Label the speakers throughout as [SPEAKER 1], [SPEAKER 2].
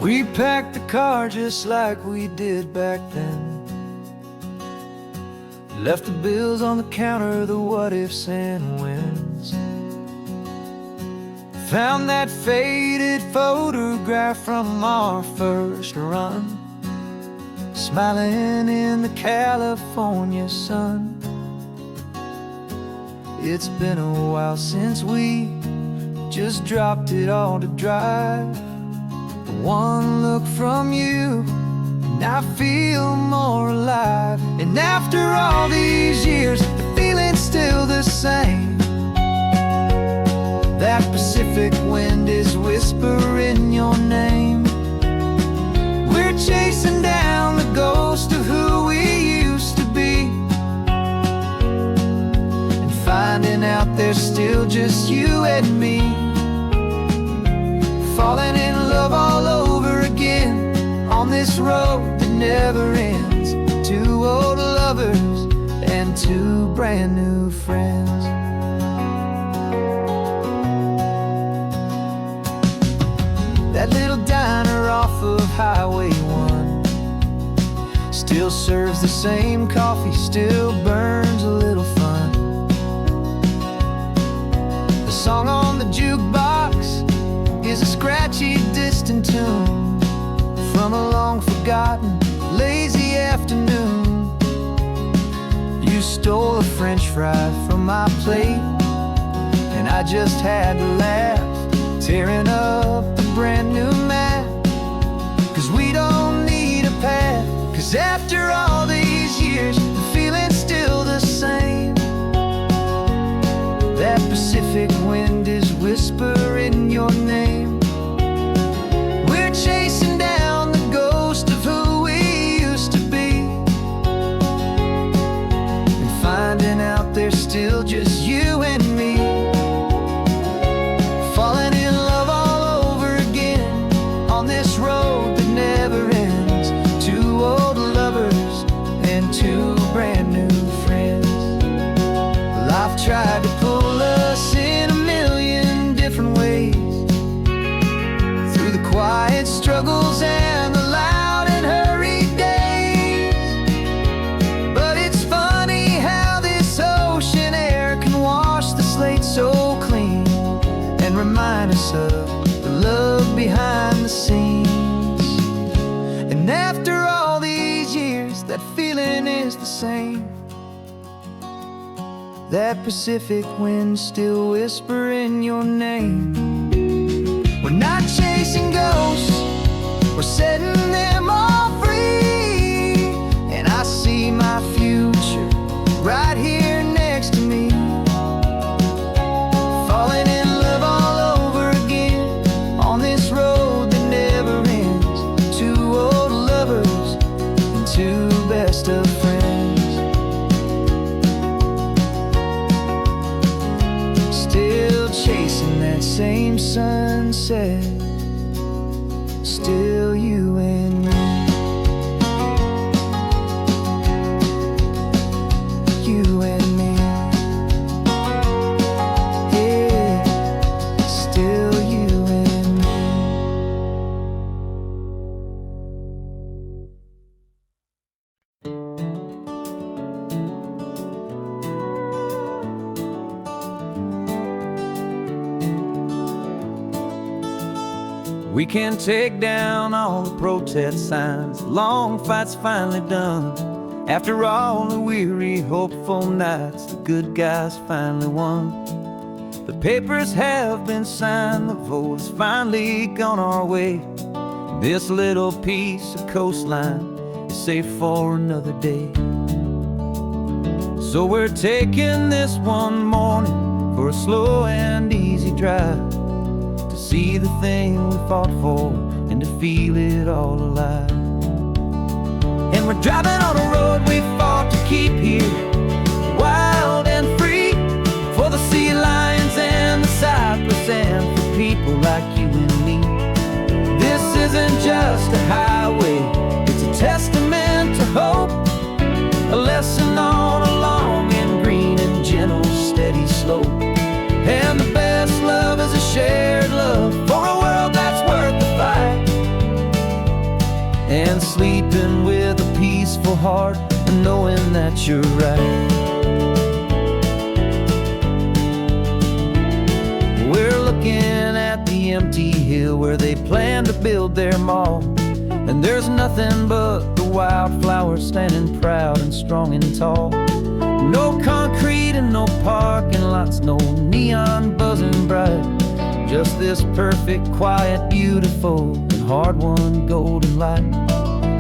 [SPEAKER 1] We packed the car just like we did back then. Left the bills on the counter, the what ifs and whens. Found that faded photograph from our first run, smiling in the California sun. It's been a while since we just dropped it all to drive. One look from you and I feel more alive. And after all these years, the feeling's still the same. That Pacific wind is whispering your name. We're chasing down the ghost of who we used to be, and finding out there's still just you and me. Falling in love all over again on this road that never ends. Two old lovers and two brand new friends. That little diner off of Highway 1 still serves the same coffee, still burns a little fun. The song on the jukebox is a scratchy, distant tune from a long-forgotten, lazy afternoon. You stole a French fry from my plate, and I just had to laugh, tearing up a brand new map. Cause we don't need a path, cause after all these years, the feeling's still the same. That Pacific wind is whispering your name. We're chasing down the ghost of who we used to be, and finding out there's still just you and me. Falling in love all over again on this road that never ends. Two old lovers and two brand new friends. Life tried to pull us in a million different ways, through the quiet struggles and the loud and hurried days. But it's funny how this ocean air can wash the slate so clean, and remind us of the love behind the scenes. And after all these years, that feeling is the same. That Pacific wind still whispering your name. We're not chasing ghosts, we're setting them all free. And I see my future right here next to me. Falling in love all over again on this road that never ends. Two old lovers and two best of friends. Still chasing that same sunset, still you and me. You and me. Yeah, still you and me. We can take down all the protest signs, long fight's finally done. After all the weary, hopeful nights, the good guys finally won. The papers have been signed, the vote has finally gone our way. This little piece of coastline is safe for another day. So we're taking this one morning for a slow and easy drive, to see the thing we fought for and to feel it all alive. And we're driving on a road we fought to keep here, wild and free, for the sea lions and the cypress and for people like you and me. This isn't just a highway, it's a testament to hope, a lesson on a long and green and gentle steady slope. And the best love is a shared love for a world that's worth the fight. sleeping with a peaceful heart and knowing that you're right. We're looking at the empty hill where they plan to build their mall, and there's nothing but the wildflowers standing proud and strong and tall. No concrete and no parking lots, no neon buzzing bright, just this perfect, quiet, beautiful, and hard-won golden light.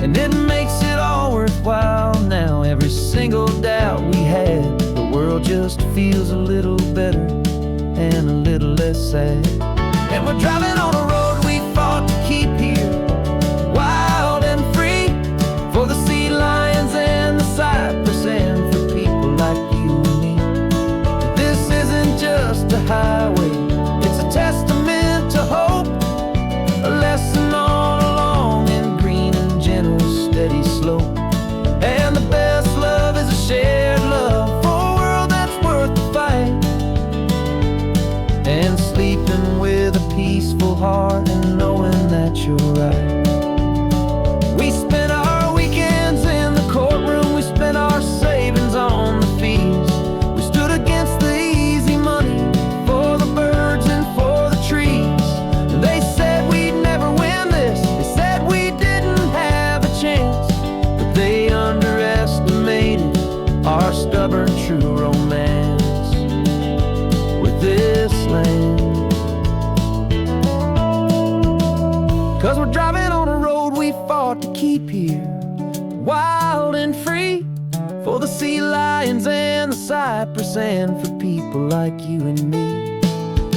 [SPEAKER 1] And it makes it all worthwhile now. Every single doubt we had, the world just feels a little better and a little less sad. And we're driving on a road we fought to keep here, wild and free, for the sea lions and the cypress and for people like you and me. This isn't just a highway, it's a testament to hope, a lesson on a long and green and gentle steady slope. And the best love is a shared love for a world that's worth the fight, and sleeping with a peaceful heart and knowing that you're right. We spent our weekends in the courtroom, we spent our savings on the fees. We stood against the easy money for the birds and for the trees. And they said we'd never win this, they said we didn't have a chance, but they underestimated our stubborn true romance with this land. 'Cause we're driving on a road we fought to keep here, wild and free, for the sea lions and the cypress and for people like you and me.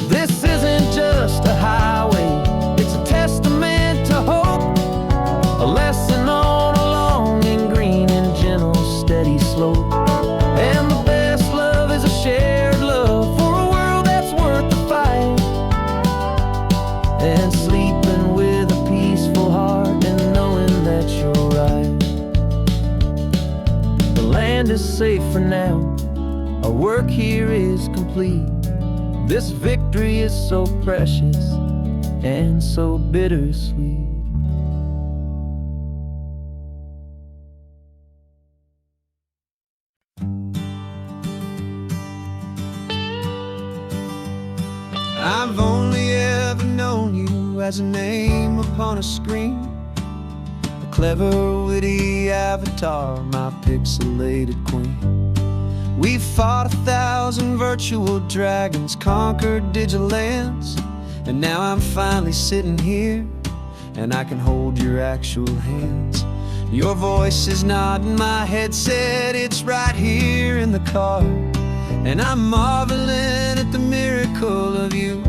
[SPEAKER 1] This isn't just a highway, it's a testament to hope, a lesson on a long and green and gentle steady slope. And the best love is a shared love for a world that's worth the fight, and sleeping with a peaceful heart and knowing that you're right. The land is safe for now, our work here is complete. This victory is so precious and so bittersweet. I've only ever known you as a name upon a screen, a clever, witty avatar, my pixelated queen. We fought 1,000 virtual dragons, conquered digital lands, and now I'm finally sitting here, and I can hold your actual hands. Your voice is not in my headset, it's right here in the car, and I'm marveling at the miracle of you,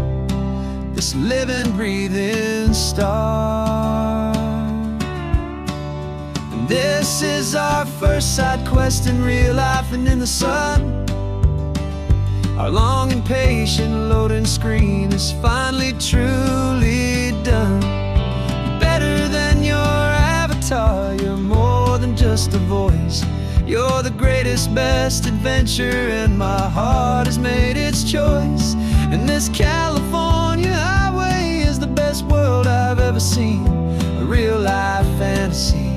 [SPEAKER 1] this living, breathing star. And this is our first side quest in real life and in the sun. Our long and patient loading screen is finally truly done. Better than your avatar, you're more than just a voice. You're the greatest, best adventure, and my heart has made its choice. And this California highway is the best world I've ever seen, a real life fantasy,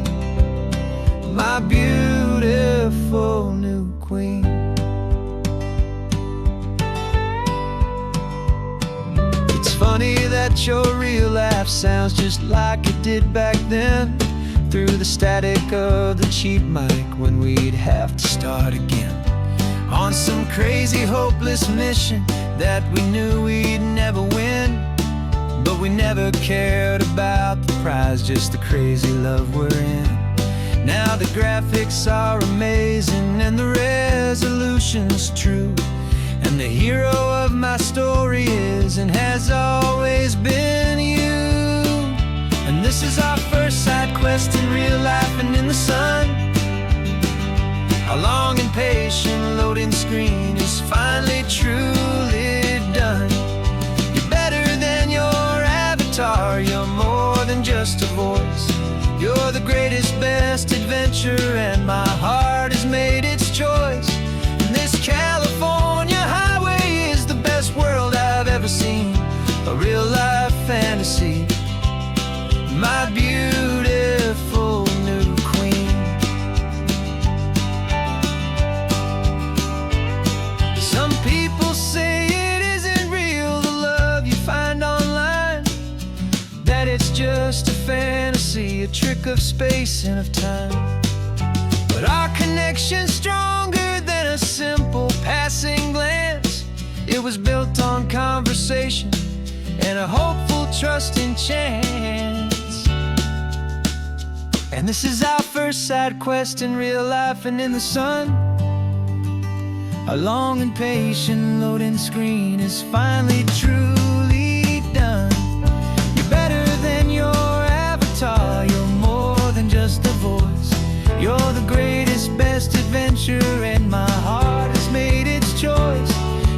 [SPEAKER 1] my beautiful new queen. It's funny that your real life sounds just like it did back then, through the static of the cheap mic when we'd have to start again, on some crazy hopeless mission that we knew we'd never win. But we never cared about the prize, just the crazy love we're in. Now the graphics are amazing and the resolution's true, and the hero of my story is and has always been you. And this is our first side quest in real life and in the sun. Our long and patient loading screen is finally truly done. You're better than your avatar, you're more than just a voice. You're the greatest, best adventure, and my heart has made its choice. And this California highway is the best world I've ever seen, a real life fantasy, my beautiful new queen. fabric of space and of time. But our connection's stronger than a simple passing glance. It was built on conversation and a hopeful trust in chance. And this is our first side quest in real life and in the sun. Our long and patient loading screen is finally truly done. You're better than your avatar. You're more than just a voice. You're the greatest, best adventure, and my heart has made its choice.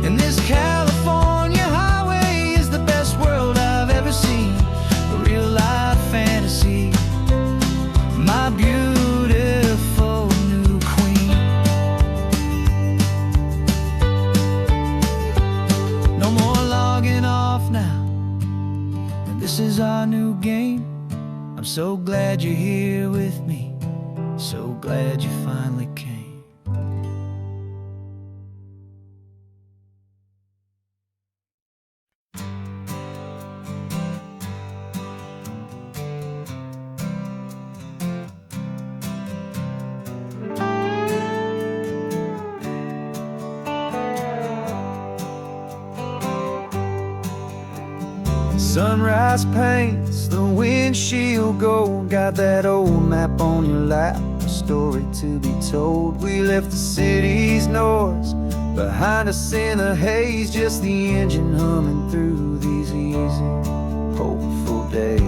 [SPEAKER 1] And this California highway is the best world I've ever seen. A real life fantasy, my beautiful new queen. No more logging off now, and this is our new game. I'm so glad you're here with me, so glad you finally came. Sunrise paints the windshield gold. Got that old map on your lap, a story to be told. We left the city's noise behind us in the haze, just the engine humming through these easy, hopeful days.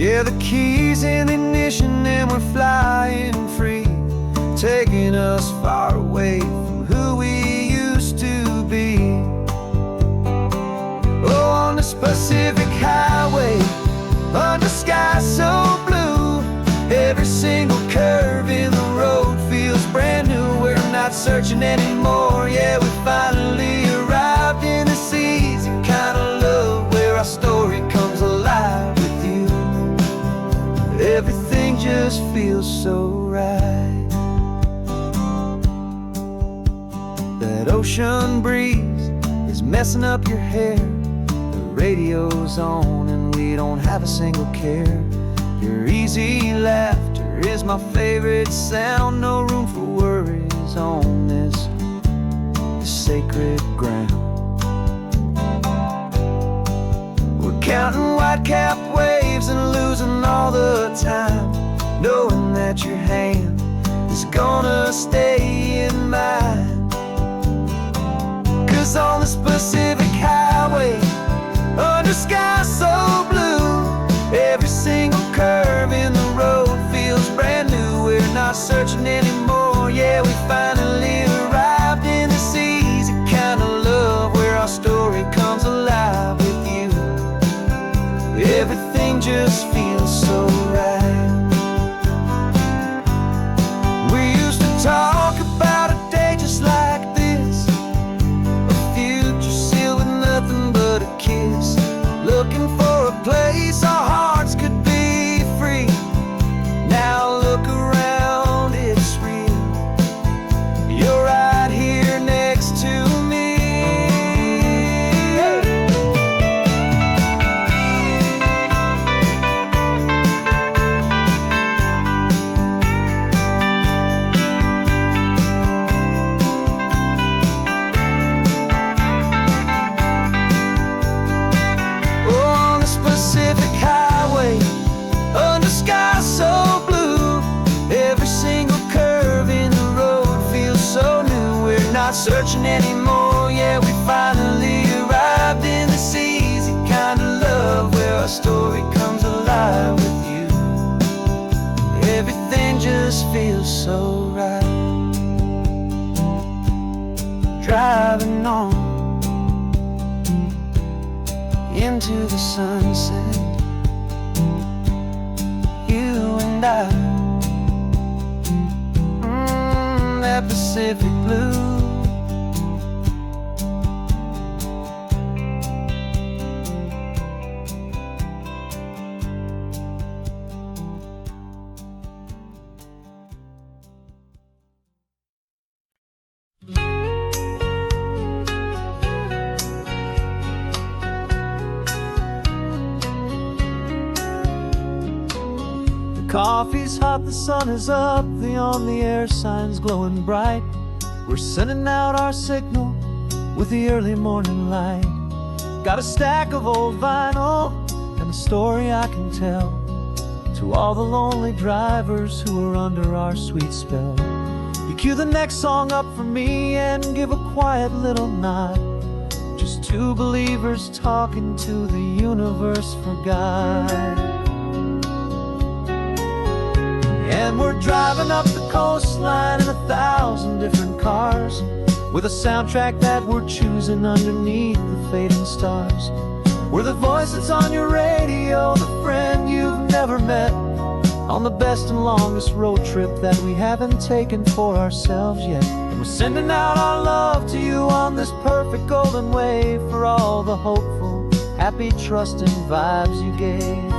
[SPEAKER 1] Yeah, the keys in the ignition and we're flying free, taking us far away from who we used to be. Oh, on this Pacific highway, under sky so blue, every single curve in the road feels brand new. We're not searching anymore, yeah, we finally arrived in this easy kind of love, where our story comes alive with you. Everything just feels so right. That ocean breeze is messing up your hair, radio's on and we don't have a single care. Your easy laughter is my favorite sound. No room for worries on this sacred ground. We're counting white-capped waves and losing all the time, knowing that your hand is gonna stay in mine. 'Cause on this Pacific highway, under sky so blue, every single curve in the road feels brand new. We're not searching anymore, yeah, we finally arrived in this easy kind of love, where our story comes alive with you. Everything just feels so right. We used to talk about a day just like this, a future sealed with nothing but a kiss, looking for a place our hearts could be free. Now look around, it's real. You're right here next to me. Pacific highway, under sky so blue, every single curve in the road feels so new. We're not searching anymore, yeah, we finally arrived in this easy kind of love, where our story comes alive with you. Everything just feels so right. Driving on into the sunset, you and I, that Pacific blue. Coffee's hot, the sun is up, the on-the-air sign's glowing bright. We're sending out our signal with the early morning light. Got a stack of old vinyl and a story I can tell to all the lonely drivers who are under our sweet spell. You cue the next song up for me and give a quiet little nod. Just two believers talking to the universe for God. And we're driving up the coastline in 1,000 different cars, with a soundtrack that we're choosing underneath the fading stars. We're the voice that's on your radio, the friend you've never met, on the best and longest road trip that we haven't taken for ourselves yet. And we're sending out our love to you on this perfect golden wave for all the hopeful, happy, trusting vibes you gave.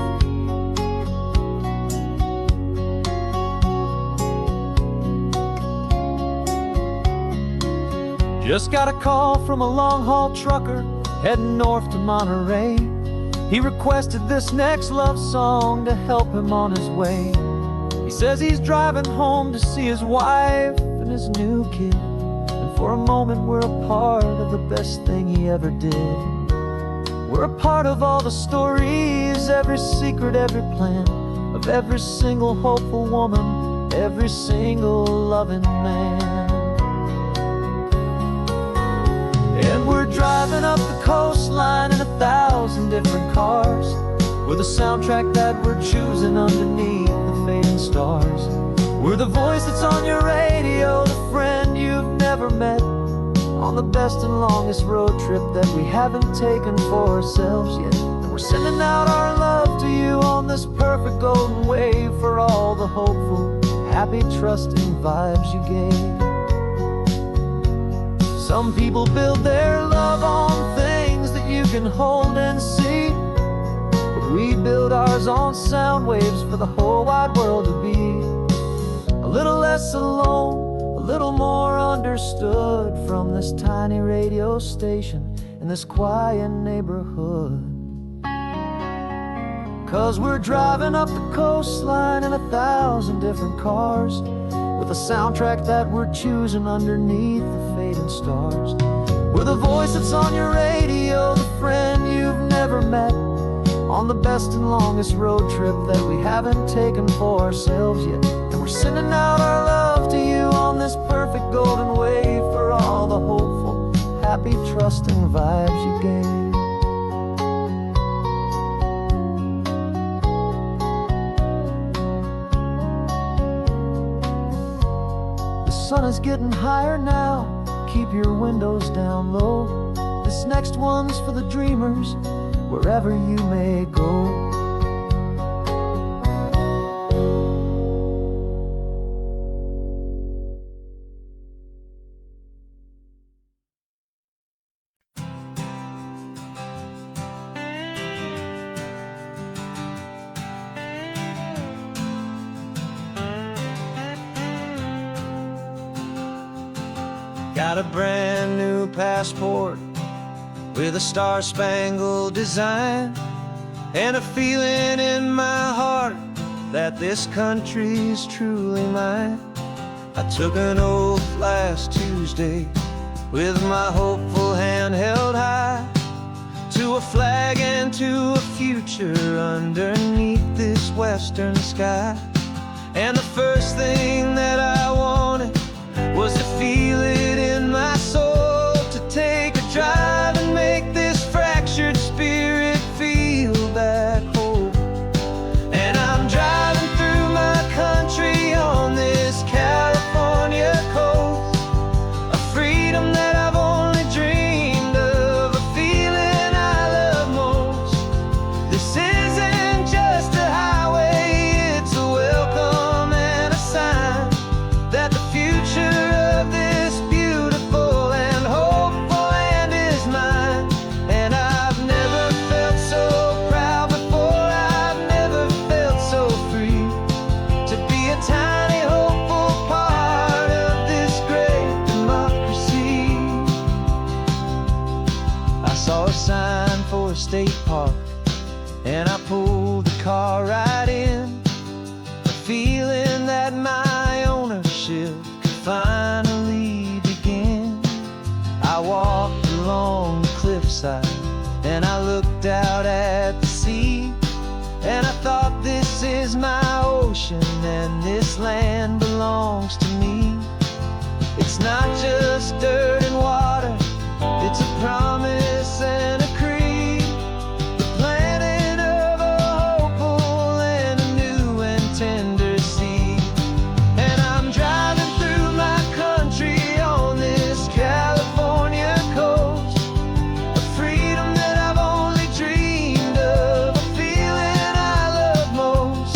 [SPEAKER 1] Just got a call from a long-haul trucker heading north to Monterey. He requested this next love song to help him on his way. He says he's driving home to see his wife and his new kid, and for a moment we're a part of the best thing he ever did. We're a part of all the stories, every secret, every plan, of every single hopeful woman, every single loving man. And we're driving up the coastline in 1,000 different cars, with a soundtrack that we're choosing underneath the fading stars. We're the voice that's on your radio, the friend you've never met, on the best and longest road trip that we haven't taken for ourselves yet. And we're sending out our love to you on this perfect golden wave for all the hopeful, happy, trusting vibes you gave. Some people build their love on things that you can hold and see, but we build ours on sound waves for the whole wide world to be a little less alone, a little more understood, from this tiny radio station in this quiet neighborhood. 'Cause we're driving up the coastline in 1,000 different cars, with a soundtrack that we're choosing underneath the fading stars. We're the voice that's on your radio, the friend you've never met, on the best and longest road trip that we haven't taken for ourselves yet. And we're sending out our love to you on this perfect golden wave for all the hopeful, happy, trusting vibes you gave. The sun is getting higher now, keep your windows down low. This next one's for the dreamers, wherever you may go. Got a brand new passport with a star-spangled design, and a feeling in my heart that this country's truly mine. I took an oath last Tuesday with my hopeful hand held high, to a flag and to a future underneath this western sky. And the first thing that I wanted was to feel it in my soul, to take a drive and make this fractured spirit feel back home. And I'm driving through my country on this California coast, a freedom that I've only dreamed of, a feeling I love most. This isn't just a highway, it's a welcome and a sign. feeling that my ownership could finally begin. I walked along the cliffside and I looked out at the sea, and I thought, this is my ocean and this land belongs to me. It's not just dirt and water, it's a promise and a creed, the planting of a hopeful and a new and tender seed. And I'm driving through my country on this California coast, a freedom that I've only dreamed of, a feeling I love most.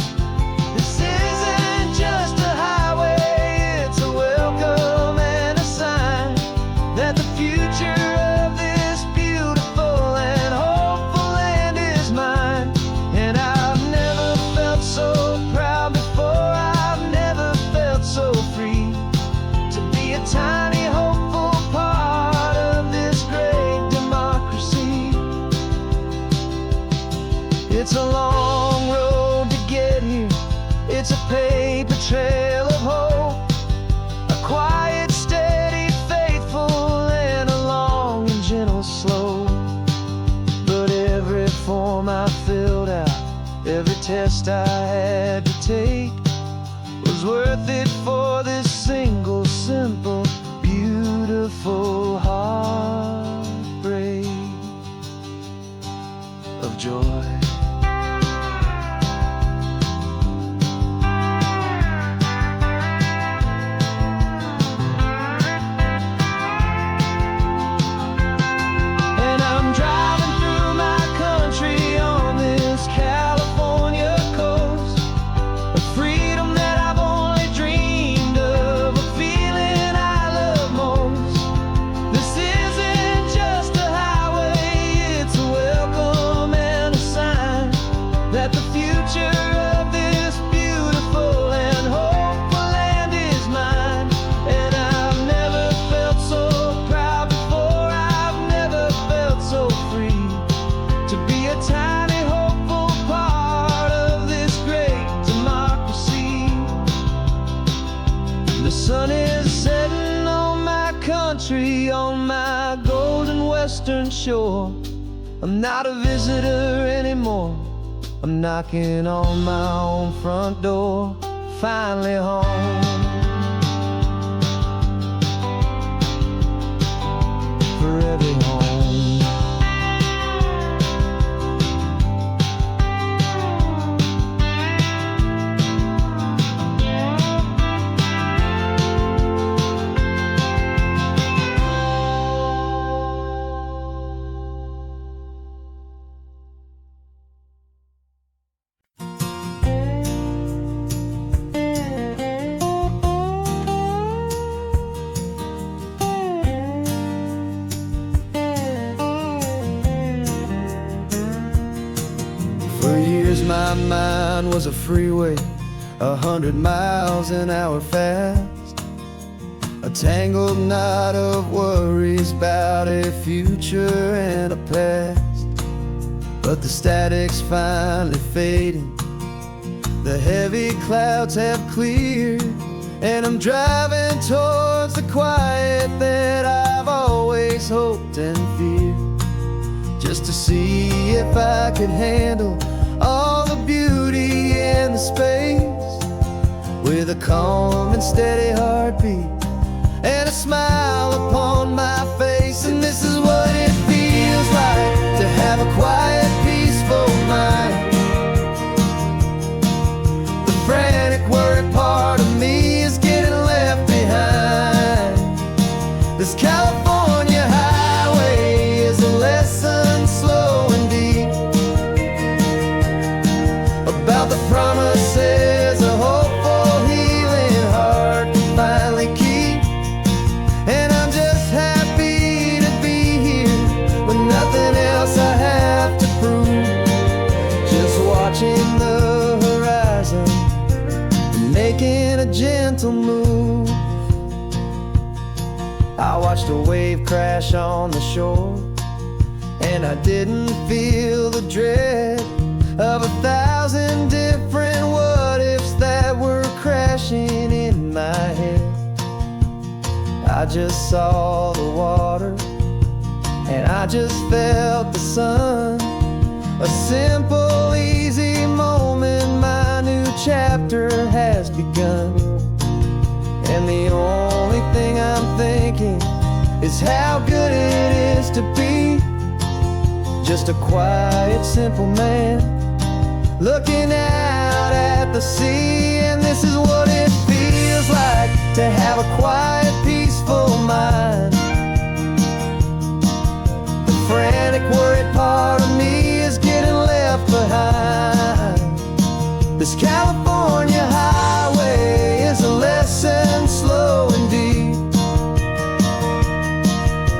[SPEAKER 1] This isn't just a highway, it's a welcome and a sign that the future of this beautiful and hopeful land is mine. And I've never felt so proud before, I've never felt so free to be a tiny hopeful part of this great democracy. It's a long road to get here, it's a paper trail of hope, a quiet, steady, faithful, and a long and gentle slope. But every form I filled out, every test I had to take, was worth it for this single, simple, beautiful heartbreak of joy. And I'm driving through my country on this California coast, a freedom that I've only dreamed of, a feeling I love most. This isn't just a highway, it's a welcome and a sign that the future of this beautiful and hopeful land is mine. And I've never felt so proud before, I've never felt so free to be a tiny hopeful part of this great democracy. The sun is setting on my country, on my golden western shore. I'm not a visitor anymore, I'm knocking on my own front door, finally home. Forever home. For years my mind was a freeway, 100 miles an hour fast, a tangled knot of worries about a future and a past. But the static's finally fading, the heavy clouds have cleared, and I'm driving towards the quiet that I've always hoped and feared, just to see if I could handle all the beauty and the space, with a calm and steady heartbeat and a smile upon my face. And this is what it feels like to have a quiet, peaceful mind. The frantic, worried part of me is getting left behind. This California highway is a lesson slow and deep about the promises a hopeful, healing heart can finally keep. And I'm just happy to be here with nothing else I have to prove, just watching the horizon and making a gentle move. I watched a wave crash on the shore, and I didn't feel the dread of 1,000 different what ifs that were I just saw the water, and I just felt the sun. A simple, easy moment, my new chapter has begun. And the only thing I'm thinking is how good it is to be just a quiet, simple man looking out at the sea. And this is what it feels like to have a quiet, peaceful mind. The frantic, worried part of me is getting left behind. This California highway is a lesson, slow and deep,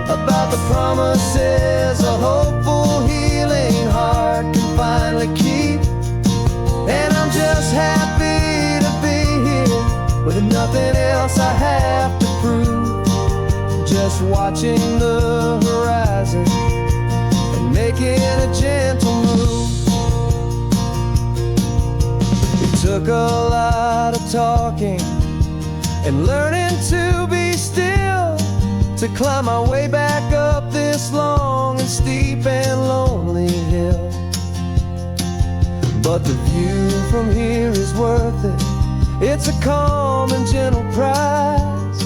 [SPEAKER 1] about the promises a hopeful, healing heart can finally keep. And I'm just happy to be here with nothing else I have to prove, just watching the horizon and making a gentle move. It took a lot of talking and learning to be still to climb my way back up this long and steep and lonely hill. But the view from here is worth it. It's a calm and gentle prize,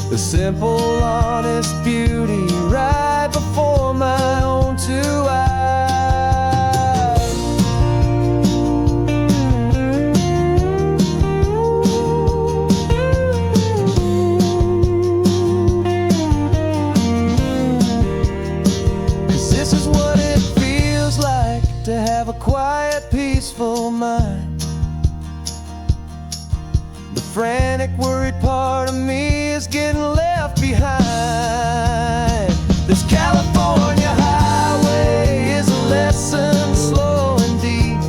[SPEAKER 1] the simple, honest beauty right before my own two eyes. 'Cause this is what it feels like to have a quiet, peaceful mind. The frantic, worried part of me is getting left behind. This California highway is a lesson, slow and deep,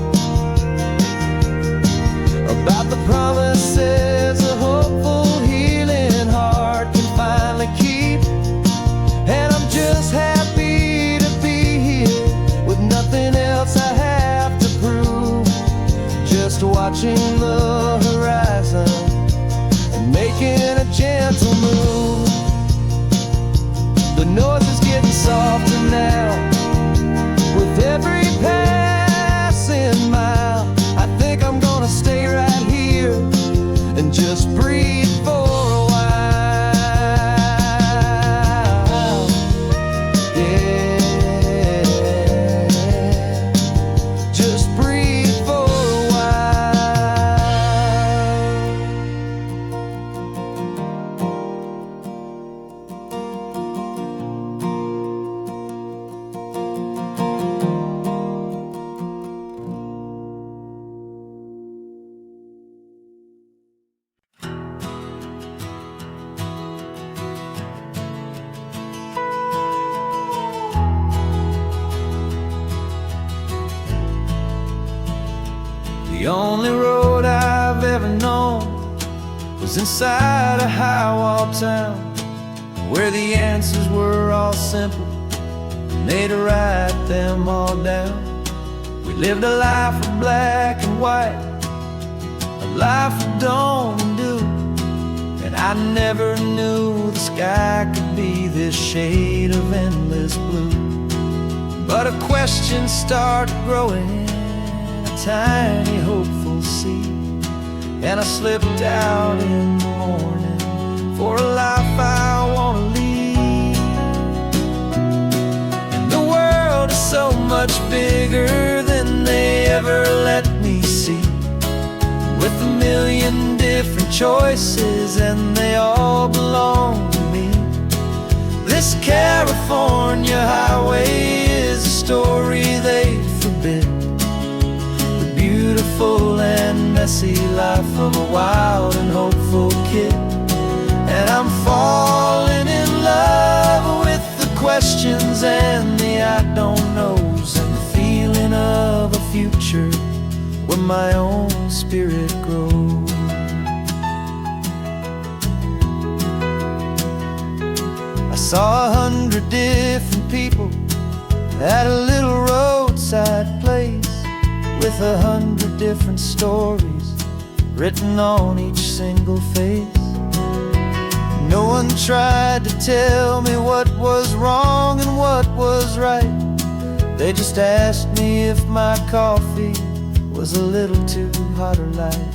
[SPEAKER 1] about the promises a hopeful, healing heart can finally keep. And I'm just happy to be here with nothing else I have to prove, just watching the horizon and making a gentle move. The noise is getting softer now with every passing mile. I think I'm gonna stay right here and just breathe for a while. Yeah, just breathe for a while. The only road I've ever known was inside a high-wall town, where the answers were all simple and they'd write them all down. We lived a life of black and white, a life of dawn and dew, and I never knew the sky could be this shade of endless blue. But a question started growing, tiny hopeful seed, and I slipped out in the morning for a life I want to lead. And the world is so much bigger than they ever let me see, with a million different choices and they all belong to me. This California highway is a story they forbid, beautiful and messy life of a wild and hopeful kid. And I'm falling in love with the questions and the I don't knows, and the feeling of a future where my own spirit grows. I saw 100 different people at a little roadside place, with 100 different stories written on each single face. No one tried to tell me what was wrong and what was right. They just asked me if my coffee was a little too hot or light.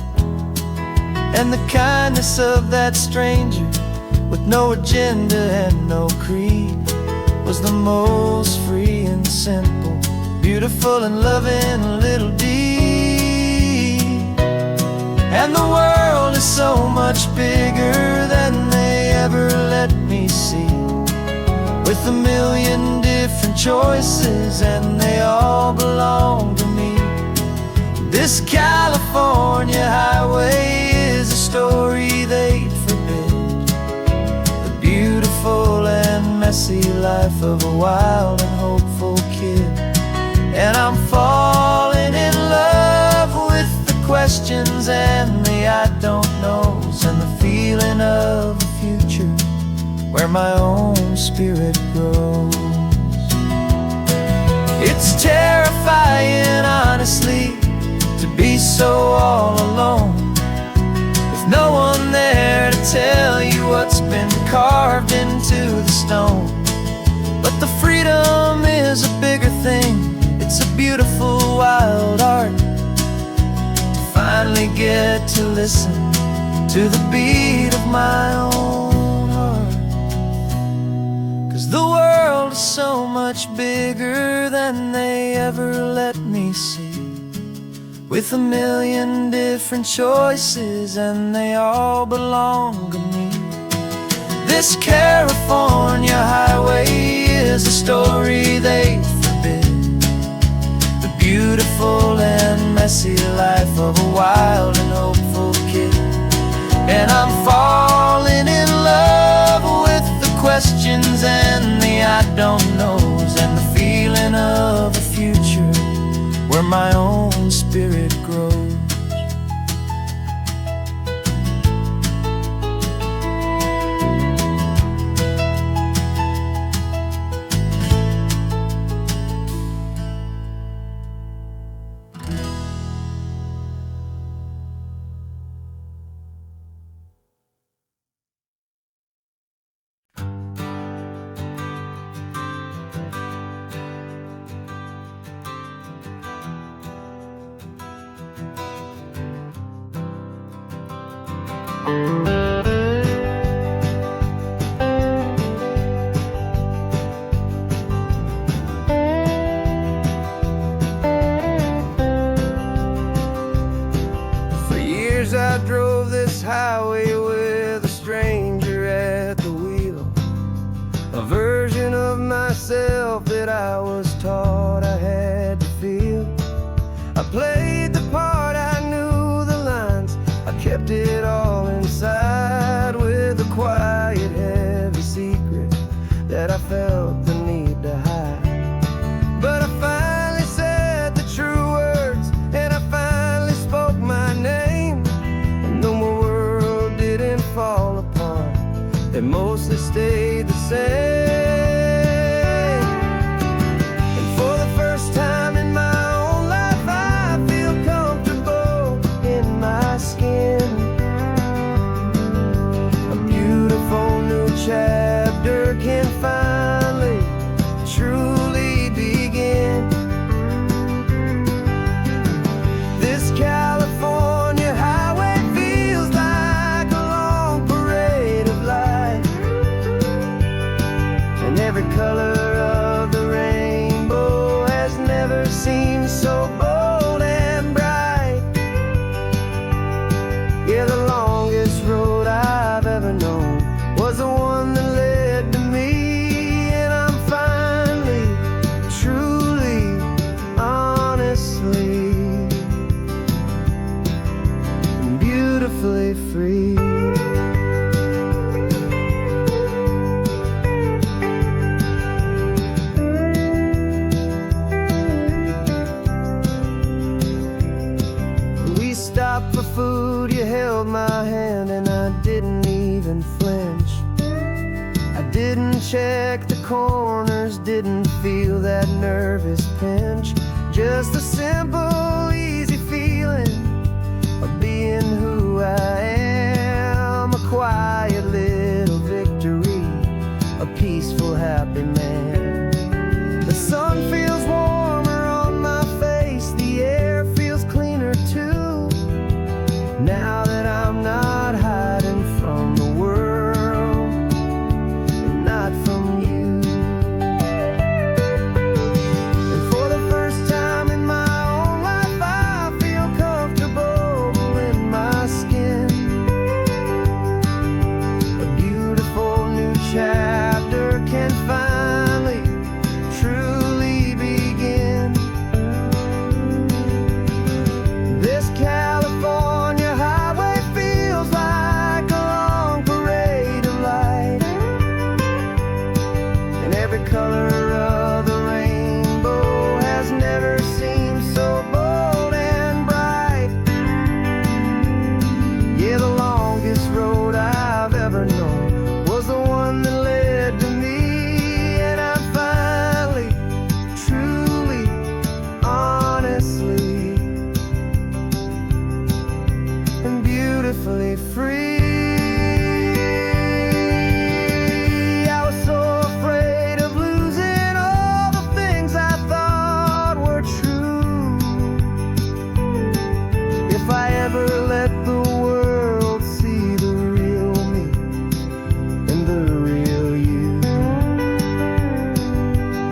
[SPEAKER 1] And the kindness of that stranger, with no agenda and no creed, was the most free and simple, beautiful and loving little deed. And the world is so much bigger than they ever let me see, with a million different choices and they all belong to me. This California highway is a story they'd forbid, the beautiful and messy life of a wild and hopeful kid. And I'm falling in love with the questions and the I don't knows, and the feeling of a future where my own spirit grows. It's terrifying, honestly, to be so all alone, with no one there to tell you what's been carved into the stone. But the freedom is a bigger thing. It's a beautiful wild art to finally get to listen to the beat of my own heart. 'Cause the world is so much bigger than they ever let me see, with a million different choices and they all belong to me. This California highway is a story they forbid, the beautiful and messy life of a wild and hopeful kid. And I'm falling in love with the questions and the I don't knows, and the feeling of a future where my own spirit grows.
[SPEAKER 2] For years I drove this highway with a stranger at the wheel, a version of myself that I was taught I had to feel. I played the part, I knew the lines, I kept it all inside, with a quiet, heavy secret that I felt the need to hide. But I finally said the true words, and I finally spoke my name. And though my world didn't fall apart, it mostly stayed the same. And for the first time in my own life, I feel comfortable in my skin. A beautiful new chapter can finally truly begin. This California highway feels like a long parade of light, and every color of the rainbow has never seemed so bold and bright. Yeah, the longest road I've ever known was the one that led to me. And I'm finally, truly, honestly, and beautifully free. We stopped for food, you held my hand, and I didn't even flinch. I didn't check the corners, didn't feel that nervous pinch. Just a simple, easy feeling of being who I am, a quiet little beautifully free. I was so afraid of losing all the things I thought were true. If I ever let the world see the real me and the real you.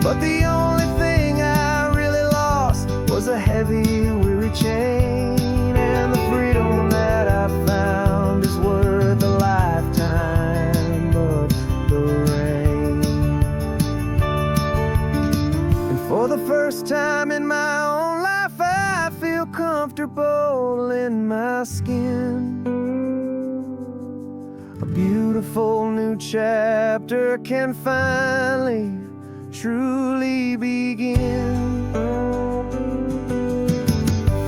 [SPEAKER 2] But the only thing I really lost was a heavy, weary chain. And the freedom that I found is worth a lifetime of the rain. And for the first time in my own life, I feel comfortable in my skin. A beautiful new chapter can finally truly begin.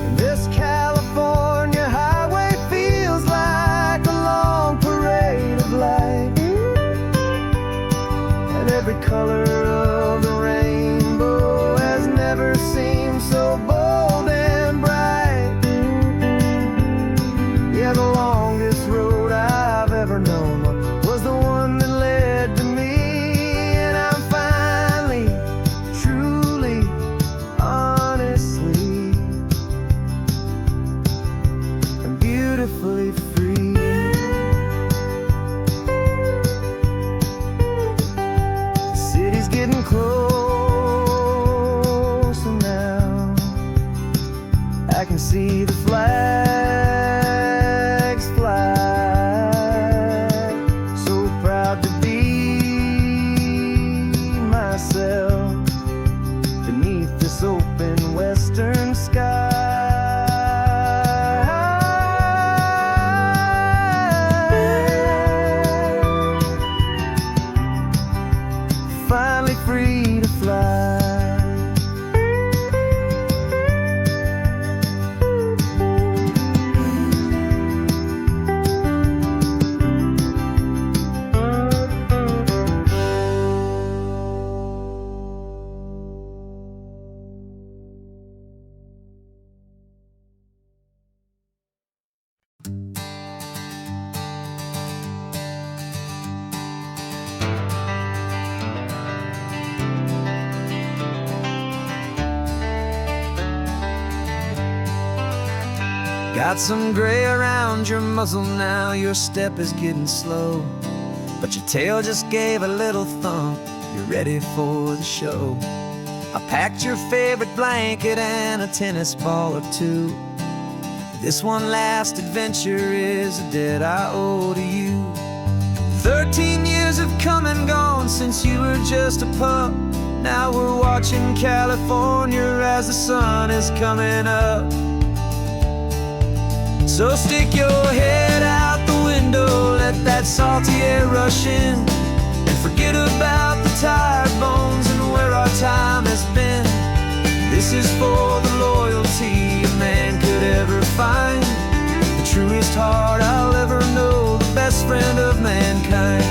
[SPEAKER 2] And this California highway feels like a long parade of light, and every color of the rainbow has never seemed so bold and bright. Yeah, the longest road I've ever known was the one that led to me. And I'm finally, truly, honestly, and beautifully free. The city's getting closer now. I can see the flags fly. So proud to be myself beneath this open western sky. Finally free to fly. Got some gray around your muzzle now, your step is getting slow, but your tail just gave a little thump, you're ready for the show. I packed your favorite blanket and a tennis ball or two. This one last adventure is a debt I owe to you. 13 years have come and gone since you were just a pup. Now we're watching California as the sun is coming up. So stick your head out the window, let that salty air rush in, and forget about the tired bones and where our time has been. This is for the loyalty a man could ever find, the truest heart I'll ever know, the best friend of mankind.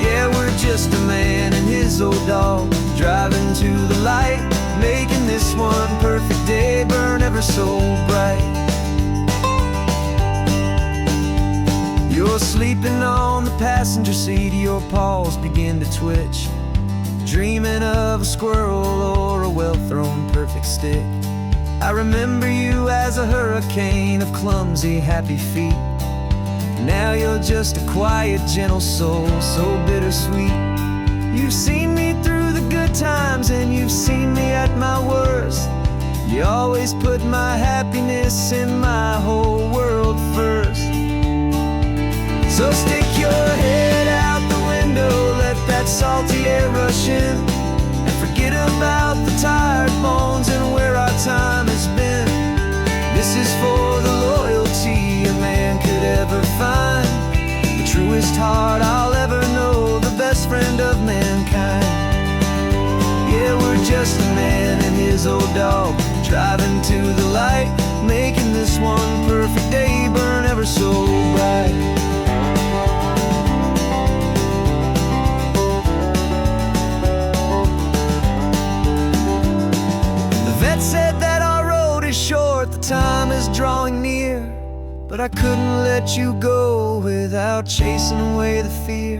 [SPEAKER 2] Yeah, we're just a man and his old dog, driving to the light, making this one perfect day burn ever so bright. You're sleeping on the passenger seat, your paws begin to twitch, dreaming of a squirrel or a well-thrown perfect stick. I remember you as a hurricane of clumsy, happy feet. Now you're just a quiet, gentle soul, so bittersweet. You've seen me through the good times and you've seen me at my worst. You always put my happiness and my whole world first. So stick your head out the window, let that salty air rush in, and forget about the tired bones and where our time has been. This is for the loyalty a man could ever find, the truest heart I'll ever know, the best friend of mankind. Yeah, we're just a man and his old dog, driving to the light, making this one perfect day burn ever so bright. Said that our road is short, the time is drawing near, but
[SPEAKER 1] But I couldn't let you go without chasing away the fear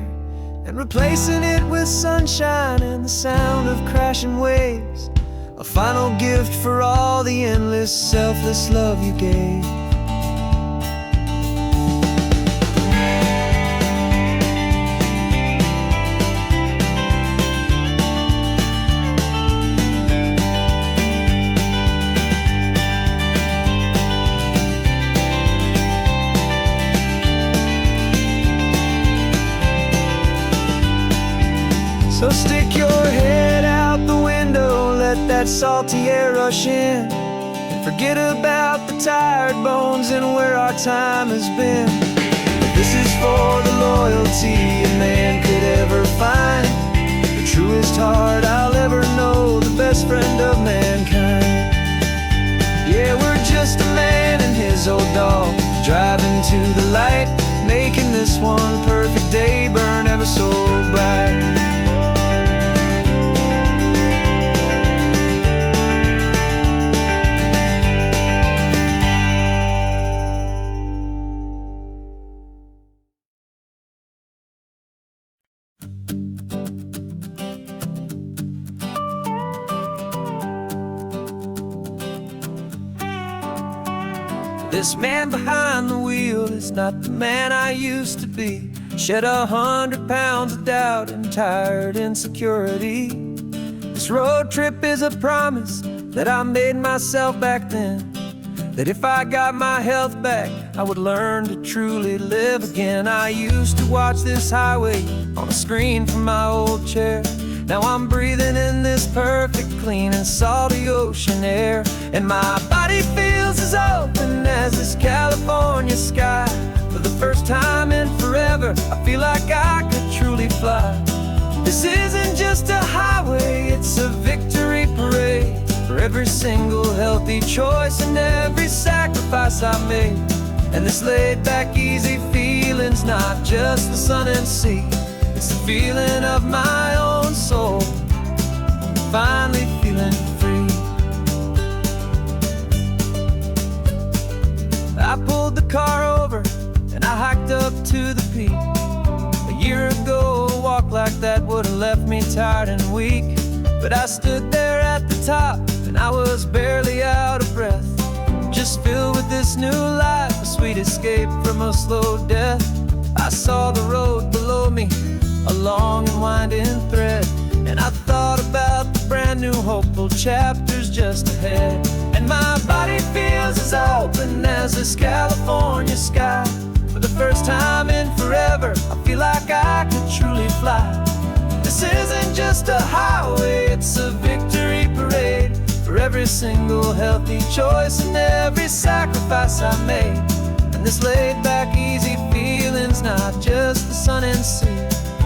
[SPEAKER 1] and replacing it with sunshine and the sound of crashing waves. A final gift for all the endless, selfless love you gave. So stick your head out the window, let that salty air rush in, and forget about the tired bones and where our time has been. This is for the loyalty a man could ever find, the truest heart I'll ever know, the best friend of mankind. Yeah, we're just a man and his old dog, driving to the light, making this one perfect day burn ever so bright. This man behind the wheel is not the man I used to be. Shed 100 pounds of doubt and tired insecurity. This road trip is a promise that I made myself back then, that if I got my health back, I would learn to truly live again. I used to watch this highway on a screen from my old chair. Now I'm breathing in this perfect, clean and salty ocean air, and my body feels as open as this California sky. For the first time in forever, I feel like I could truly fly. This isn't just a highway, it's a victory parade for every single healthy choice and every sacrifice I made. And this laid back, easy feeling's not just the sun and sea, it's the feeling of my own soul, finally feeling free. I pulled the car over and I hiked up to the peak. A year ago, a walk like that would have left me tired and weak. But I stood there at the top and I was barely out of breath, just filled with this new life, a sweet escape from a slow death. I saw the road below me, a long and winding thread, and I thought about the brand new hopeful chapters just ahead. And my body feels as open as this California sky. For the first time in forever, I feel like I could truly fly. This isn't just a highway, it's a victory parade for every single healthy choice and every sacrifice I made. And this laid back, easy feeling's not just the sun and sea,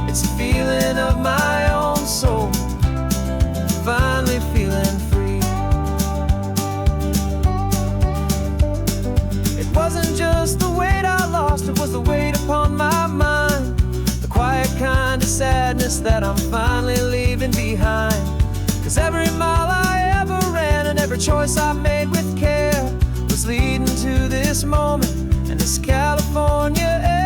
[SPEAKER 1] it's a feeling of my own soul, finally feeling free. It wasn't just the weight I lost, it was the weight upon my mind, the quiet kind of sadness that I'm finally leaving behind. Cause every mile I ever ran and every choice I made with care was leading to this moment and this California air.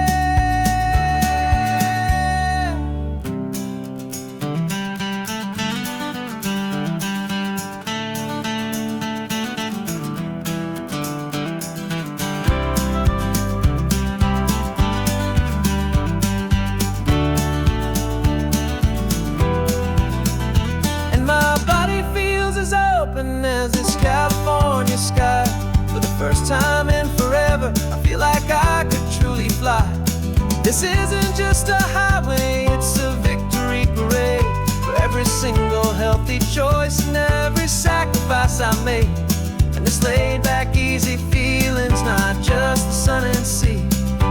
[SPEAKER 1] As this California sky, for the first time in forever, I feel like I could truly fly. This isn't just a highway, it's a victory parade for every single healthy choice and every sacrifice I made. And this laid back, easy feeling's not just the sun and sea,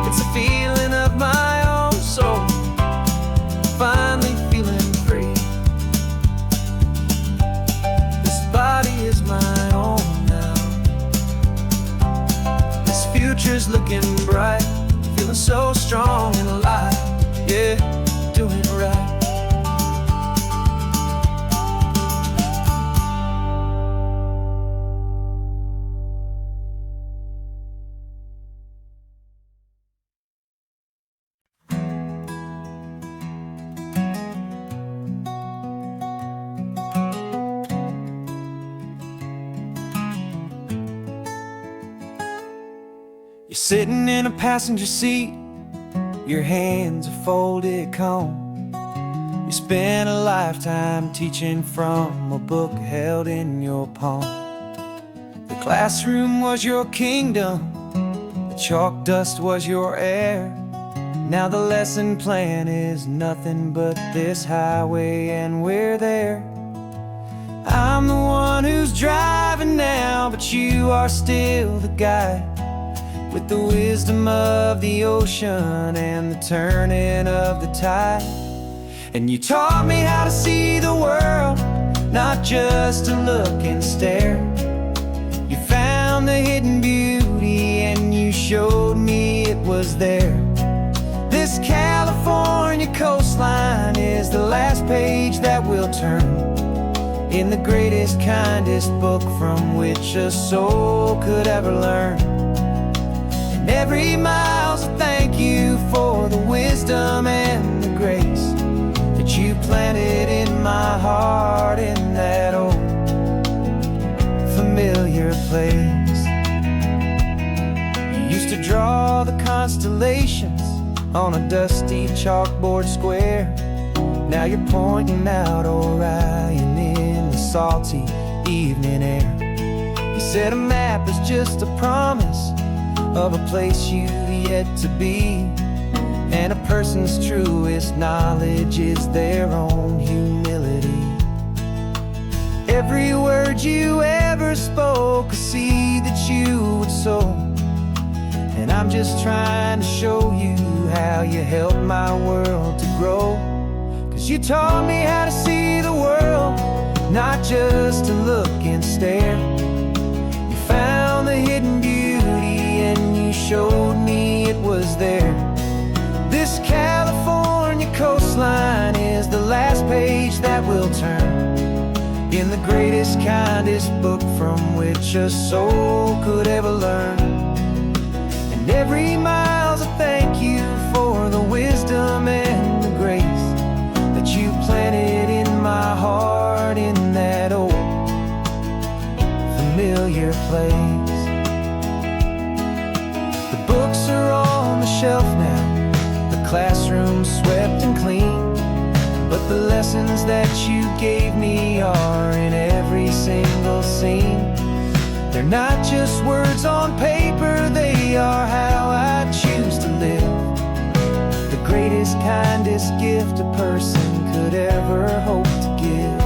[SPEAKER 1] it's a feeling of my own soul, finally feeling free. Body is my own now. This future's looking bright, feeling so strong and alive. Yeah, doing right. You're sitting in a passenger seat, your hands are folded comb. You spent a lifetime teaching from a book held in your palm. The classroom was your kingdom, the chalk dust was your air. Now the lesson plan is nothing but this highway and we're there. I'm the one who's driving now, but you are still the guide, with the wisdom of the ocean and the turning of the tide. And you taught me how to see the world, not just to look and stare. You found the hidden beauty and you showed me it was there. This California coastline is the last page that we'll turn in the greatest, kindest book from which a soul could ever learn. And every mile's a thank you for the wisdom and the grace that you planted in my heart in that old familiar place. You used to draw the constellations on a dusty chalkboard square. Now you're pointing out Orion in the salty evening air. You said a map is just a promise of a place you've yet to be, and a person's truest knowledge is their own humility. Every word you ever spoke, a seed that you would sow, and I'm just trying to show you how you helped my world to grow. 'Cause you taught me how to see the world, not just to look and stare. You found the hidden beauty and you showed me it was there. This California coastline is the last page that we'll turn in the greatest, kindest book from which a soul could ever learn. And every mile's a thank you for the wisdom and the grace that you planted in my heart in that old familiar place. The books are on the shelf now, the classroom swept and clean, but the lessons that you gave me are in every single scene. They're not just words on paper, they are how I choose to live. The greatest, kindest gift a person could ever hope to give.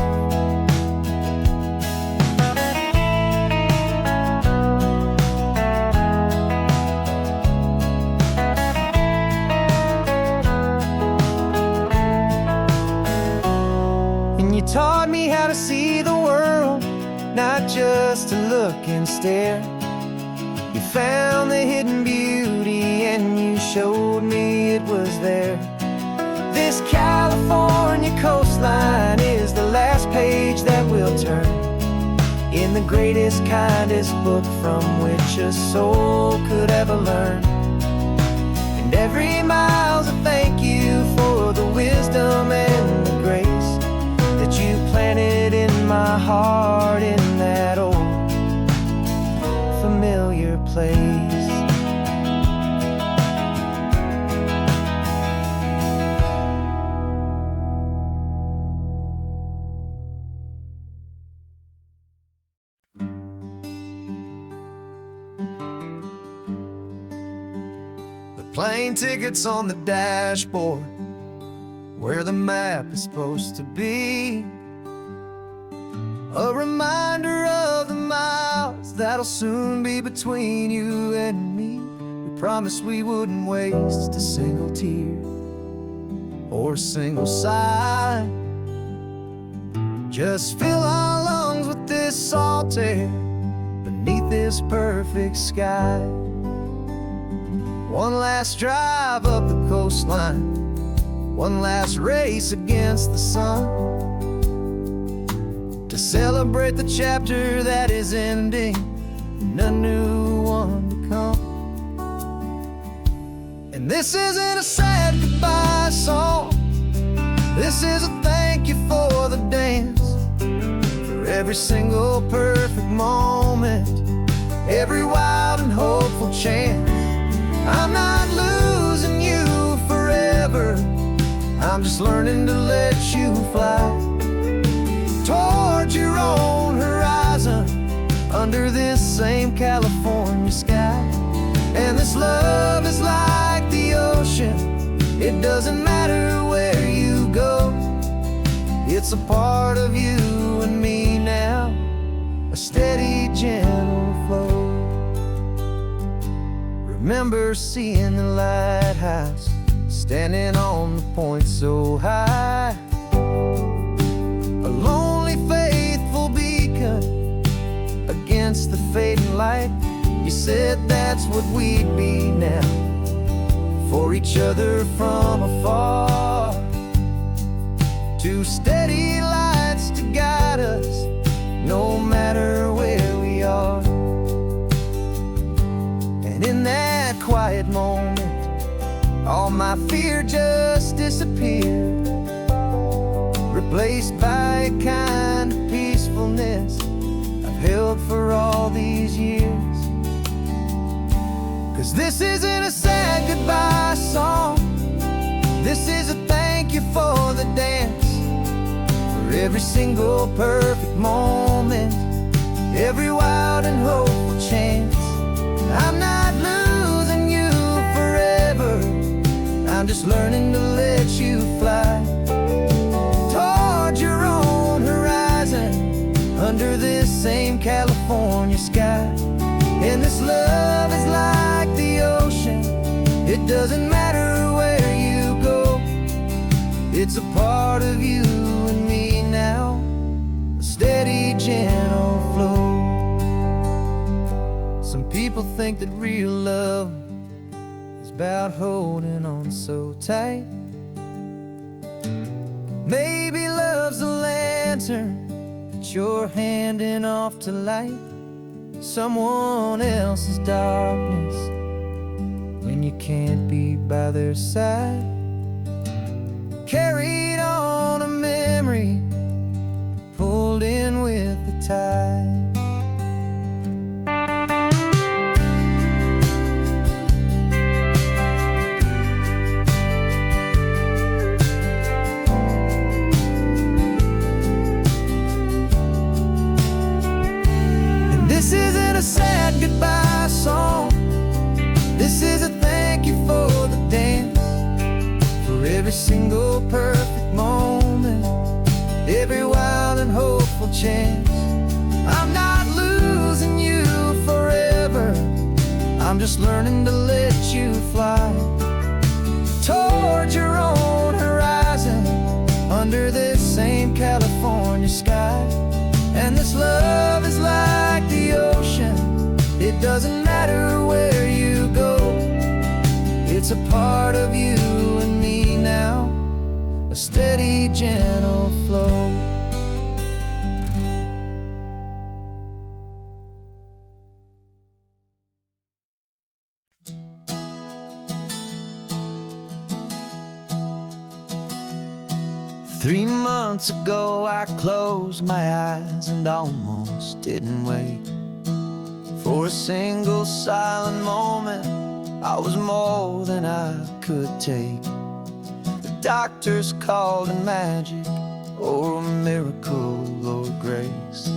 [SPEAKER 1] And you taught me how to see the world, not just to look and stare. You found the hidden beauty and you showed me it was there. This California coastline is the last page that we'll turn in the greatest, kindest book from which a soul could ever learn. And every mile's a thank you for the wisdom and the grace that you planted in my heart in that old familiar place. The plane tickets on the dashboard, where the map is supposed to be, a reminder of the miles that'll soon be between you and me. We promised we wouldn't waste a single tear or a single sigh. Just fill our lungs with this salt air beneath this perfect sky. One last drive up the coastline, one last race against the sun, to celebrate the chapter that is ending and a new one to come. And this isn't a sad goodbye song, this is a thank you for the dance, for every single perfect moment, every wild and hopeful chance
[SPEAKER 2] I'm not losing you forever. I'm just learning to let you fly toward your own horizon under this same California sky. And this love is like the ocean. It doesn't matter where you go. It's a part of you and me now, a steady, gentle flow. Remember seeing the lighthouse, standing on the point so high, a lonely, faithful beacon against the fading light. You said that's what we'd be now, for each other from afar. Two steady lights to guide us, no matter where we are. And in that quiet moment, all my fear just disappeared, replaced by a kind of peacefulness I've held for all these years. 'Cause this isn't a sad goodbye song, this is a thank you for the dance, for every single perfect moment, every wild and hopeful chance. I'm not losing you forever, I'm just learning to let you fly toward your own horizon under this same California sky. And this love is like the ocean, it doesn't matter where you go. It's a part of you and me now, a steady, gentle flow. Some people think that real love is about holding on so tight. Maybe love's a lantern that you're handing off to light someone else's darkness when you can't be by their side. Carried on a memory, pulled in with the tide. This isn't a sad goodbye song, this is a thank you for the dance, for every single perfect moment, every wild and hopeful chance. I'm not losing you forever, I'm just learning to let you fly toward your own horizon under this same California sky. And this love is like the ocean, it doesn't matter where you go. It's a part of you and me now, a steady, gentle flow. Three months ago I closed my eyes and almost didn't wait for a single silent moment. I was more than I could take. The doctors called it magic, or a miracle, or grace.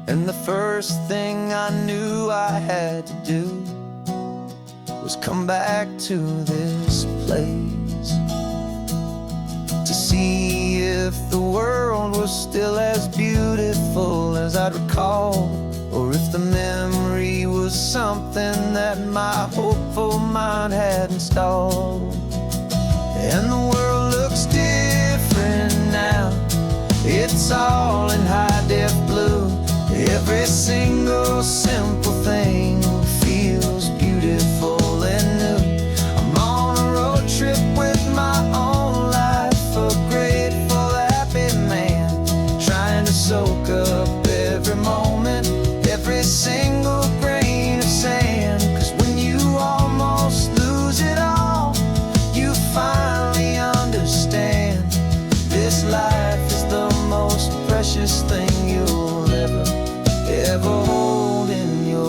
[SPEAKER 2] And the first thing I knew I had to do was come back to this place, to see if the world was still as beautiful as I'd recall, or if the memory was something that my hopeful mind had installed. And the world looks different now, it's all in high-def blue. Every single simple thing feels beautiful and new. I'm on a road trip with my own life, a grateful, happy man, trying to soak up every moment, every single grain of sand. 'Cause when you almost lose it all, you finally understand this life is the most precious thing you'll ever hold in your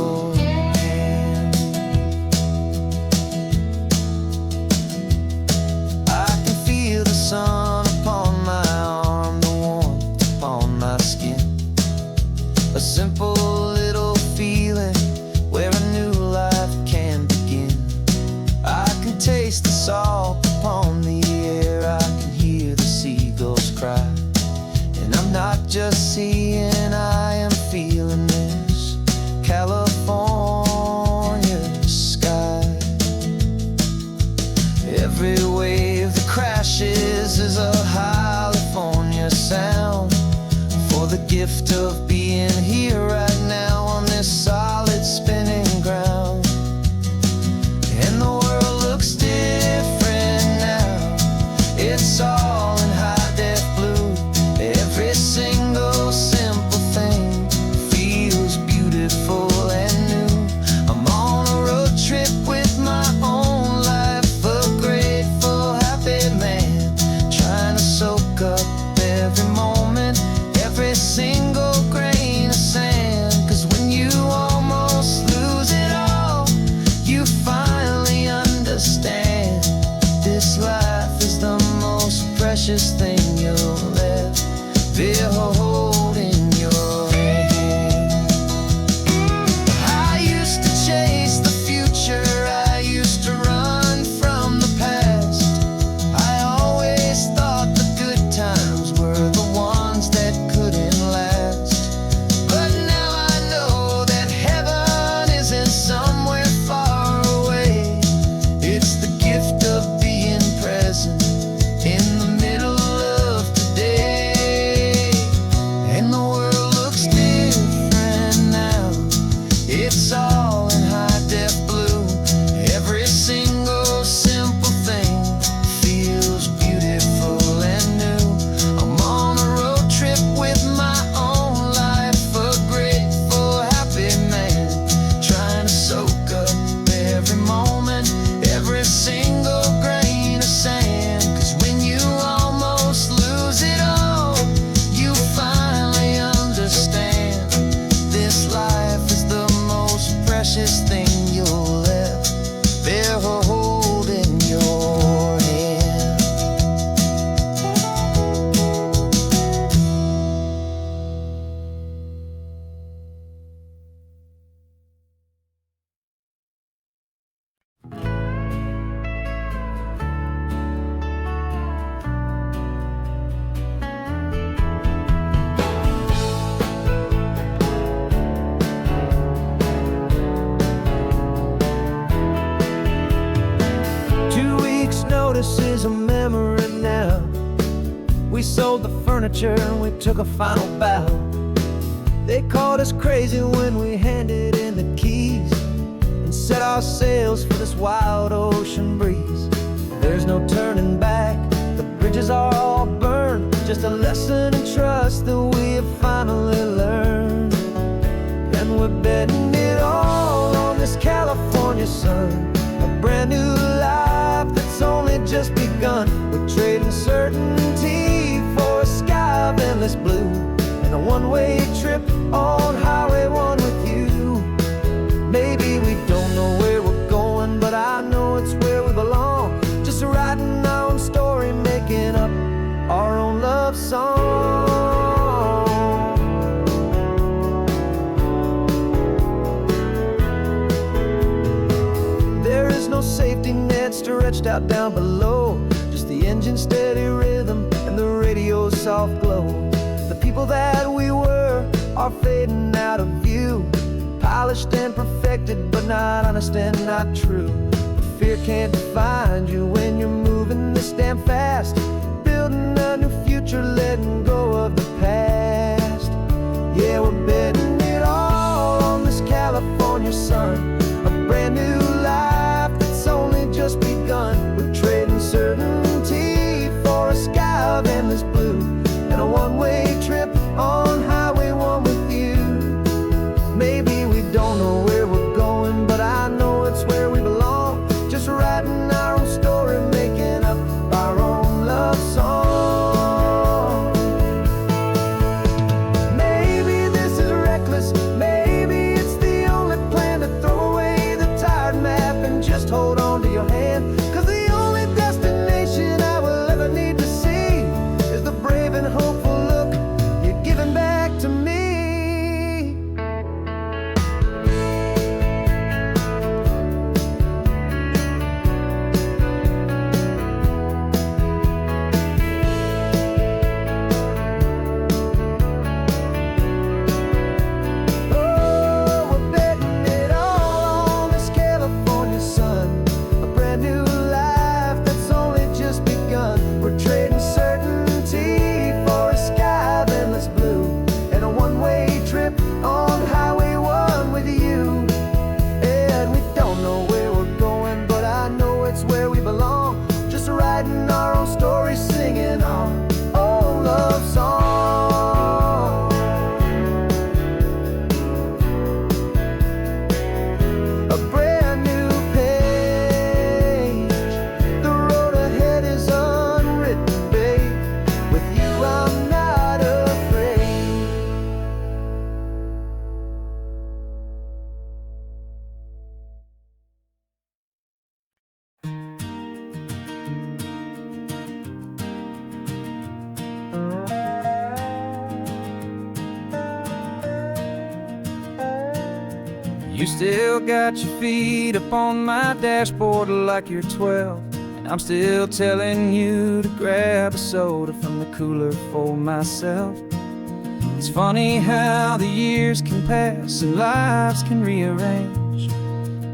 [SPEAKER 1] taste the salt upon the air. I can hear the seagulls cry. And I'm not just seeing, I am feeling this California sky. Every wave that crashes is a California sound. For the gift of being here right now on this solid spinning ground. And the world looks different now. It's all in high-def blue. Every single simple thing feels beautiful and new. I'm on a road trip with my own life, a grateful, happy man, trying to soak up every moment, every single grain of sand. 'Cause when you almost lose it all, you finally understand this life is the most precious thing you'll ever hold in your hand. I used to chase the future, I used to run from the past. I always thought the good times were the ones that couldn't last. But now I know that heaven isn't somewhere far away. It's the gift of being present in the middle of today. And the world looks different now. It's all in high-def blue. Every single simple thing feels beautiful and new. I'm on a road trip with my own life, a grateful, happy man, trying to soak up every moment, every single grain of sand. 'Cause when you almost lose it all, you finally understand this life is the most precious thing you'll ever hold in your hand. Notice is a memory now. We sold the furniture and we took a final bow. They called us crazy when we handed in the keys and set our sails for this wild ocean breeze. There's no turning back, the bridges are all burned. Just a lesson in trust that we have finally learned. And we're betting it all on this California sun, a brand new life that's only just begun. We're trading certainty for a sky of endless blue, and a one-way trip on Highway 1 with you. Maybe we don't know where we're going, but I know it's where we belong. Just writing our own story, making up our own love song. There is no safety net stretched out down below, just the engine's steady rhythm and the radio's soft glow. The people that we were are fading out of view, polished and perfected, but not honest and not true. Fear can't find you when you're moving this damn fast, building a new future, letting go of the past. Yeah, we're betting it all on this California sun, a brand new life that's only just begun. We're trading certainty for a sky of endless blue, and a one-way trip on Highway 1 with you. Maybe we don't know where we're going, but I know it's where we belong. Just writing our own story, making up our own love song. Maybe this is reckless, maybe it's the only plan to throw away the tired map and just hold on to your hand. 'Cause the only destination I will ever need to see is the
[SPEAKER 2] just writing our own stories, singing our own love song. A brand new page, the road ahead is unwritten, babe. With you I'm not afraid. You still got your feet up on my dashboard like you're 12, and I'm still telling you to grab a soda from the cooler for myself. It's funny how the years can pass and lives can rearrange,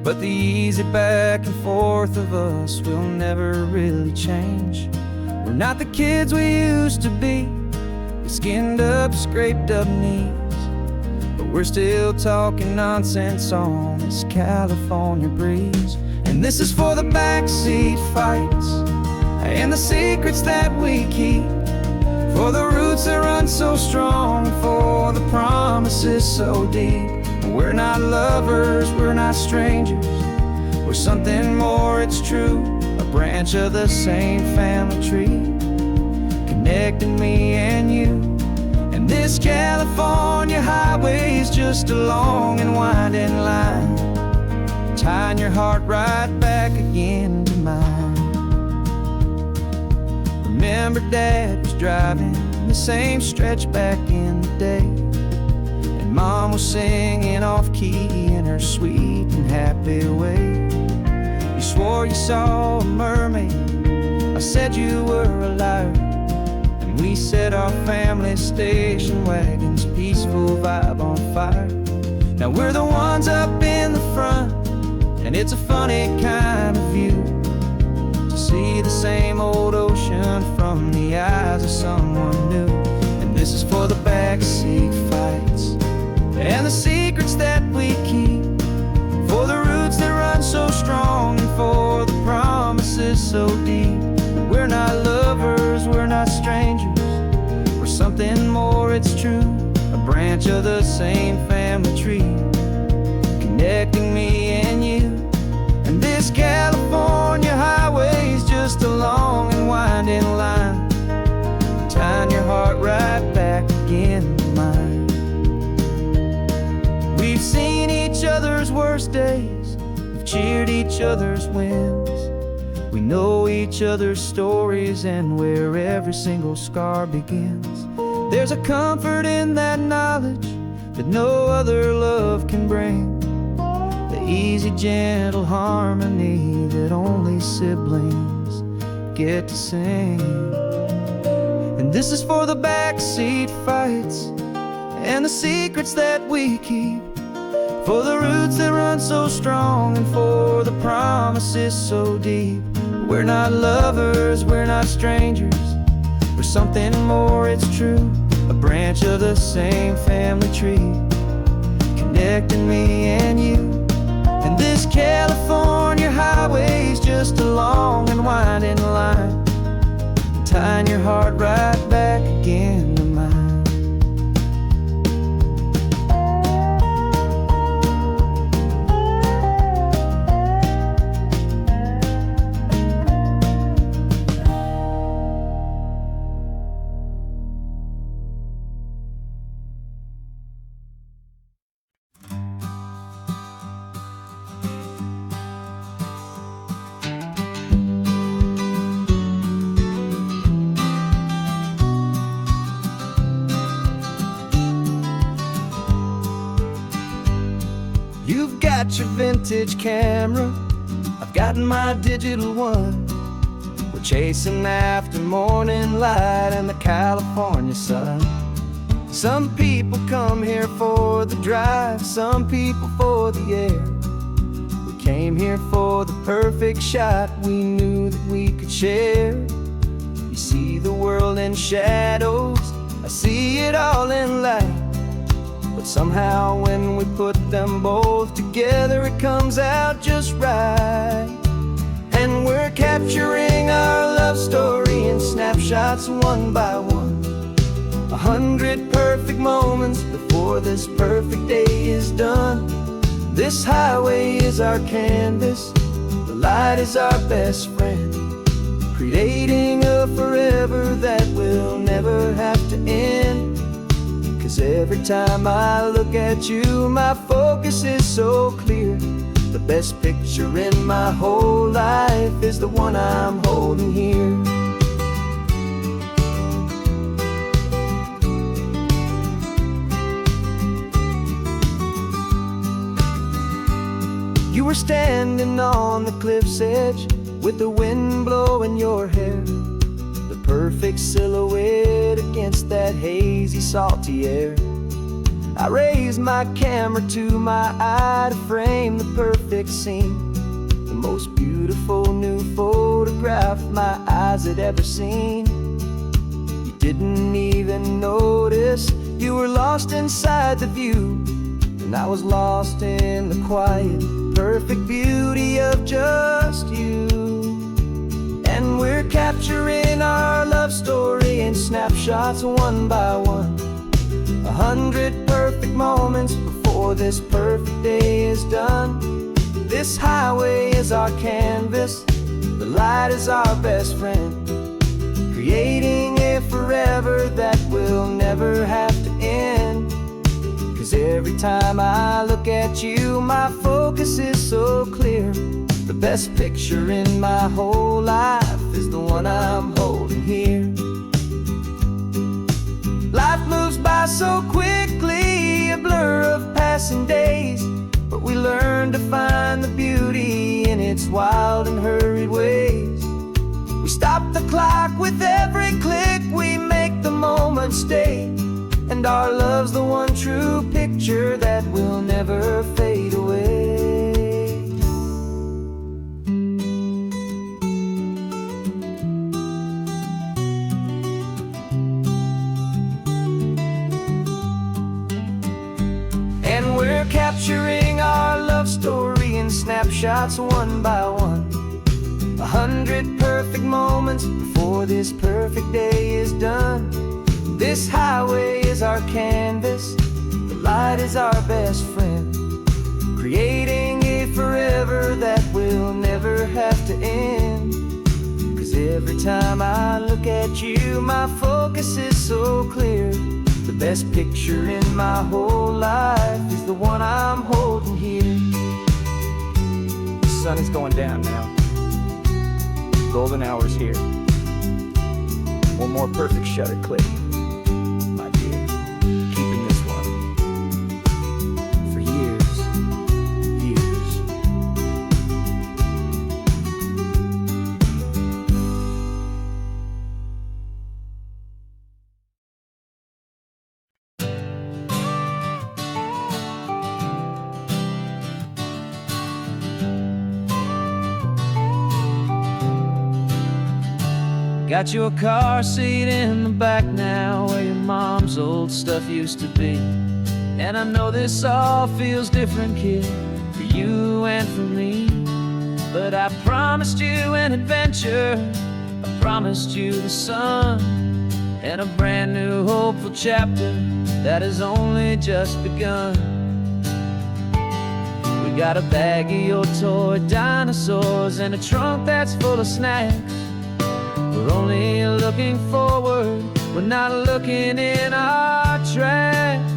[SPEAKER 2] but the easy back and forth of us will never really change. We're not the kids we used to be, with skinned up, scraped up knees, but we're still talking nonsense on this California breeze. And this is for the backseat fights and the secrets that we keep, for the roots that run so strong, for the promises so deep. We're not lovers, we're not strangers, we're something more, it's true. A branch of the same family tree, connecting me and you. And this California highway is just a long and winding line, tying your heart right back again to mine. Remember Dad was driving the same stretch back in the day, and Mom was singing off-key in her sweet and happy way. You swore you saw a mermaid, I said you were a liar, and we set our family station wagon's peaceful vibe on fire. Now we're the ones up in the front, and it's a funny kind of view to see the same old ocean from the eyes of someone new. And this is for the backseat fights and the secrets that we keep, for the roots that run so strong and for the promises so deep. We're not lovers, we're not strangers, we're something more, it's true. A branch of the same family tree, connecting me and you. And this California highway is just a long and winding line, tying your heart right back again to mine. We've seen each other's worst days, we've cheered each other's wins. We know each other's stories and where every single scar begins. There's a comfort in that knowledge that no other love can bring, the easy, gentle harmony that only siblings get to sing. And this is for the backseat fights and the secrets that we keep, for the roots that run so strong and for the promises so deep. We're not lovers, we're not strangers, we're something more, it's true. A branch of the same family tree, connecting me and you. And this California highway is just a long and winding line, tying your heart right back again to mine. You've got your vintage camera, I've got my digital one. We're chasing after morning light and the California sun. Some people come here for the drive, some people for the air. We came here for the perfect shot we knew that we could share. You see the world in shadows, I see it all in light. But somehow when we put them both together, it comes out just right. And we're capturing our snapshots one by one. 100 perfect moments before this perfect day is done. This highway is our canvas, the light is our best friend, creating a forever that will never have to end. 'Cause every time I look at you, my focus is so clear. The best picture in my whole life is the one I'm holding here. You were standing on the cliff's edge with the wind blowing your hair, the perfect silhouette against that hazy, salty air. I raised my camera to my eye to frame the perfect scene, the most beautiful new photograph my eyes had ever seen. You didn't even notice you were lost inside the view, and I was lost in the quiet, perfect beauty of just you. And we're capturing our love story in snapshots one by one. 100 perfect moments before this perfect day is done. This highway is our canvas, the light is our best friend, creating a forever that will never have to end. 'Cause every time I look at you, my focus is so clear. The best picture in my whole life is the one I'm holding here. Life moves by so quickly, a blur of passing days, but we learn to find the beauty in its wild and hurried ways. We stop the clock with every click, we make the moment stay, and our love's the one true picture that will never fade away. And we're capturing our love story in snapshots one by one. 100 perfect moments before this perfect day is done. This highway is our canvas, the light is our best friend, creating a forever that will never have to end. 'Cause every time I look at you, my focus is so clear. The best picture in my whole life is the one I'm holding here. The sun is going down now. Golden hour's here. One more perfect shutter click, my dear. Keeping this one for years, years. Got your car seat in the back now, where your mom's old stuff used to be. And I know this all feels different, kid, for you and for me. But I promised you an adventure, I promised you the sun, and a brand new hopeful chapter that has only just begun. We got a bag of your toy dinosaurs and a trunk that's full of snacks. We're only looking forward, we're not looking in our tracks.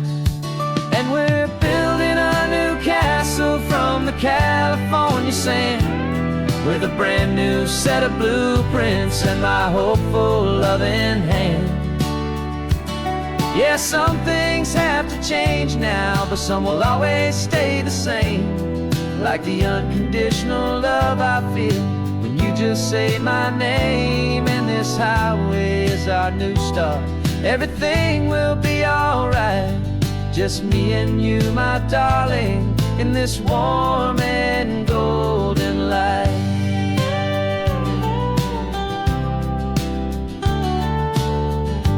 [SPEAKER 2] And we're building a new castle from the California sand, with a brand new set of blueprints and my hopeful love in hand. Yeah, some things have to change now, but some will always stay the same, like the unconditional love I feel when you just say my name. And this highway is our new start, everything will be alright. Just me and you, my darling, in this warm and golden light.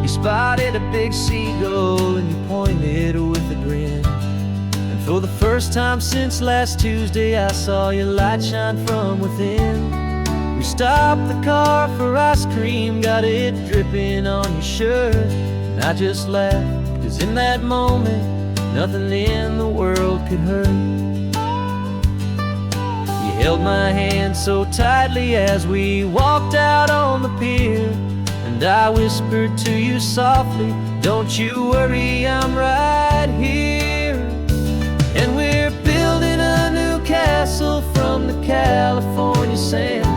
[SPEAKER 2] You spotted a big seagull and you pointed with a grin. And for the first time since last Tuesday, I saw your light shine from within. We
[SPEAKER 3] stopped the car for ice cream, got it dripping on your shirt. And I just laughed, 'cause in that moment, nothing in the world could hurt. You held my hand so tightly as we walked out on the pier, and I whispered to you softly, don't you worry, I'm right here. And we're building a new castle from the California sand,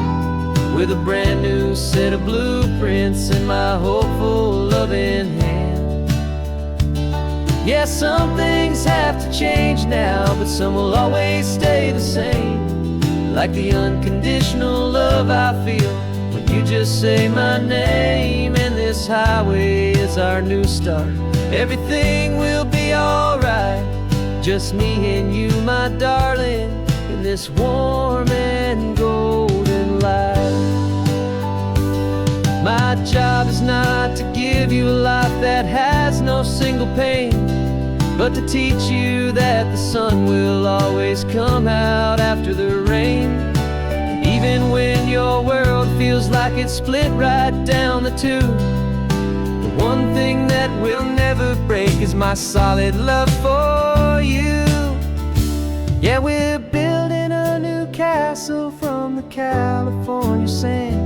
[SPEAKER 3] with a brand new set of blueprints in my hopeful, loving hand. Yeah, some things have to change now, but some will always stay the same. Like the unconditional love I feel when you just say my name. And this highway is our new start. Everything will be alright, just me and you, my darling, in this warm and golden light. My job is not to give you a life that has no single pain, but to teach you that the sun will always come out after the rain. And even when your world feels like it's split right down the two, the one thing that will never break is my solid love for you. Yeah, we're building a new castle from the California sand,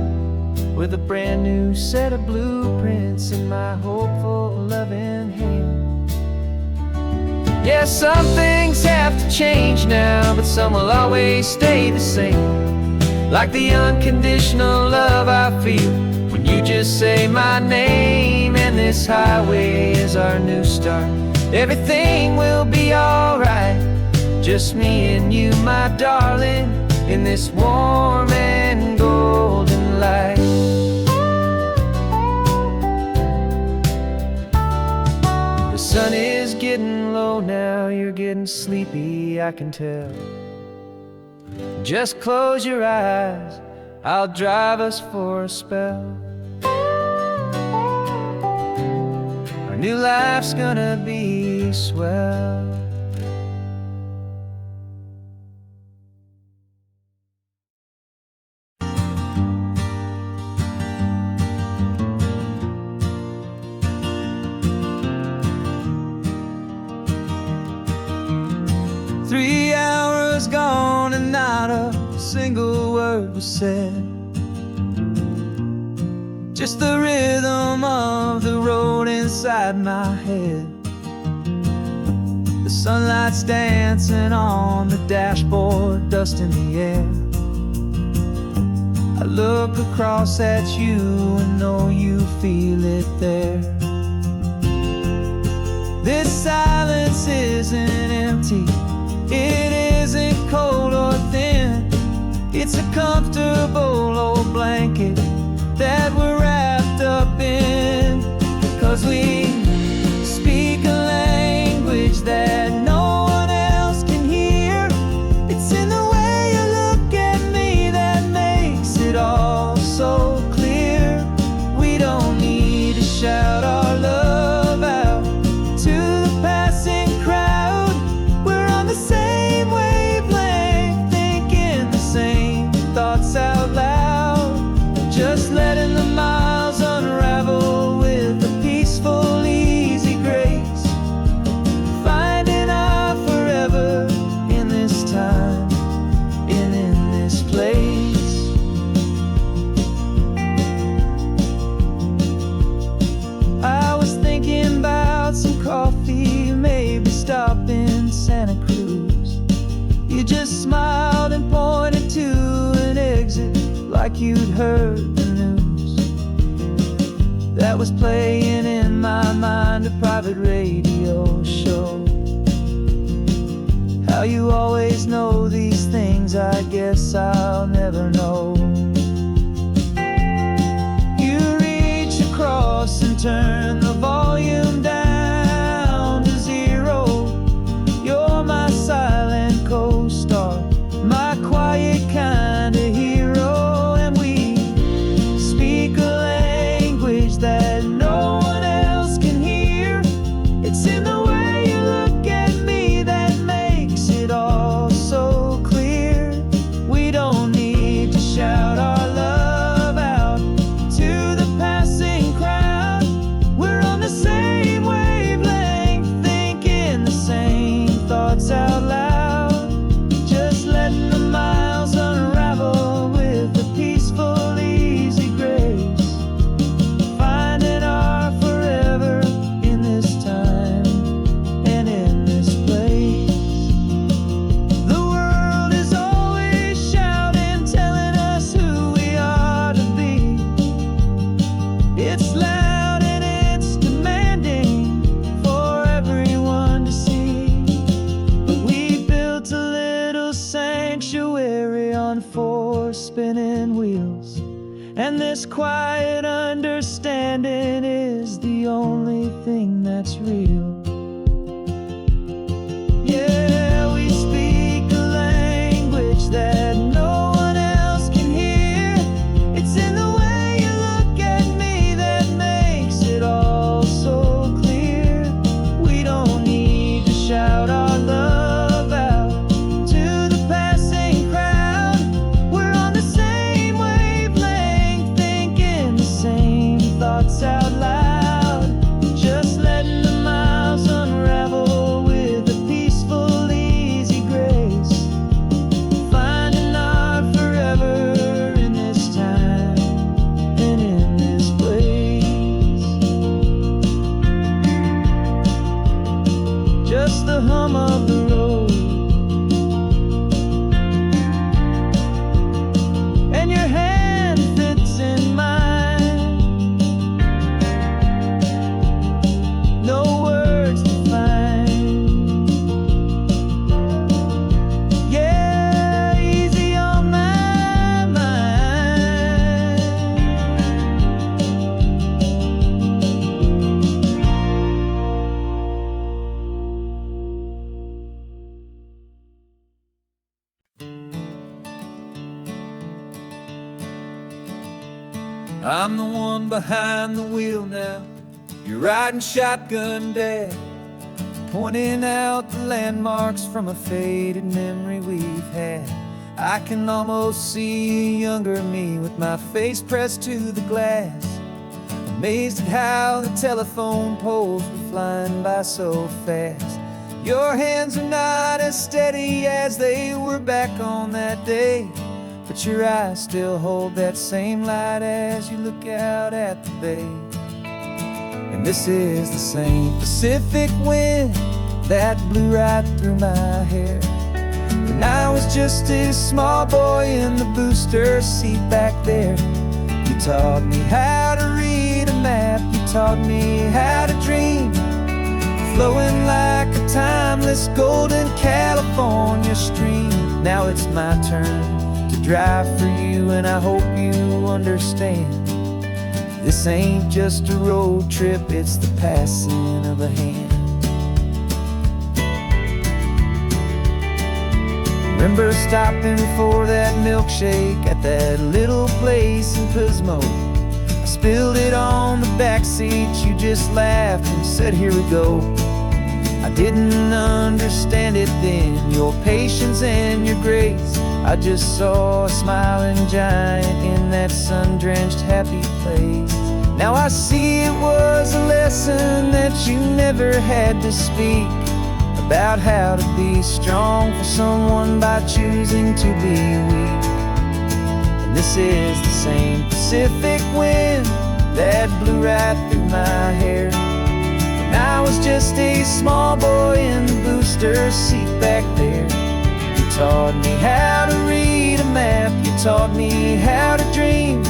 [SPEAKER 3] with a brand new set of blueprints in my hopeful, loving hand. Yeah, some things have to change now, but some will always stay the same. Like the unconditional love I feel when you just say my name. And this highway is our new start. Everything will be alright, just me and you, my darling, in this warm and golden light. The sun is getting low now, you're getting sleepy, I can tell. Just close your eyes, I'll drive us for a spell. Our new life's gonna be swell.
[SPEAKER 1] Three hours gone and not a single word was said. Just the rhythm of the road inside my head. The sunlight's dancing on the dashboard, dust in the air. I look across at you and know you feel it there. This silence isn't empty, it isn't cold or thin. It's a comfortable old blanket that we're wrapped up in. 'Cause we speak a language that no one else can hear. It's in the way you look at me that makes it all so clear. We don't need to shout our love out to the passing crowd. We're on the same wavelength, thinking the same thoughts out loud. Just letting the miles unravel with a peaceful, easy grace. Finding our forever in this time and in this place. I was thinking about some coffee, maybe stop in Santa Cruz. You just smiled and pointed to an exit like you'd heard the news. That was playing in my mind, a private radio show. How you always know these things, I guess I'll never know. You reach across and turn the volume down to zero. You're my silent co-star, my quiet kind of hero. And we speak a language that no one else can hear. It's in the way you look at me that makes it all so clear. We don't need to shout
[SPEAKER 3] this quiet understanding is the only thing that's real. Yeah, we speak a language that no one else can hear. It's in the way you look at me that makes it all so clear. We don't need to shout our love out to the passing crowd. We're on the same wavelength, thinking the same thoughts out loud. Just letting the miles unravel with a peaceful, easy grace. Finding our forever in this time and in this place. Just the hum of the road and your hand fits in mine. No words to find. Yeah, easy on my mind.
[SPEAKER 1] I'm the one behind the wheel now. You're riding shotgun, Dad, pointing out the landmarks from a faded memory we've had. I can almost see a younger me with my face pressed to the glass, amazed at how the telephone poles were flying by so fast. Your hands are not as steady as they were back on that day, but your eyes still hold that same light as you look out at the bay. And this is the same Pacific wind that blew right through my hair when I was just a small boy in the booster seat back there. You taught me how to read a map, you taught me how to dream, flowing like a timeless golden California stream. Now it's my turn to drive for you, and I hope you understand. This ain't just a road trip, it's the passing of a hand. Remember stopping for that milkshake at that little place in Pismo? I spilled it on the back seat, you just laughed and said, "Here we go." I didn't understand it then, your patience and your grace. I just saw a smiling giant in that sun-drenched happy place. Now I see it was a lesson that you never had to speak, about how to be strong for someone by choosing to be weak. And this is the same Pacific wind that blew right through my hair when I was just a small boy in the booster seat back there. You taught me how to read a map, you taught me how to dream,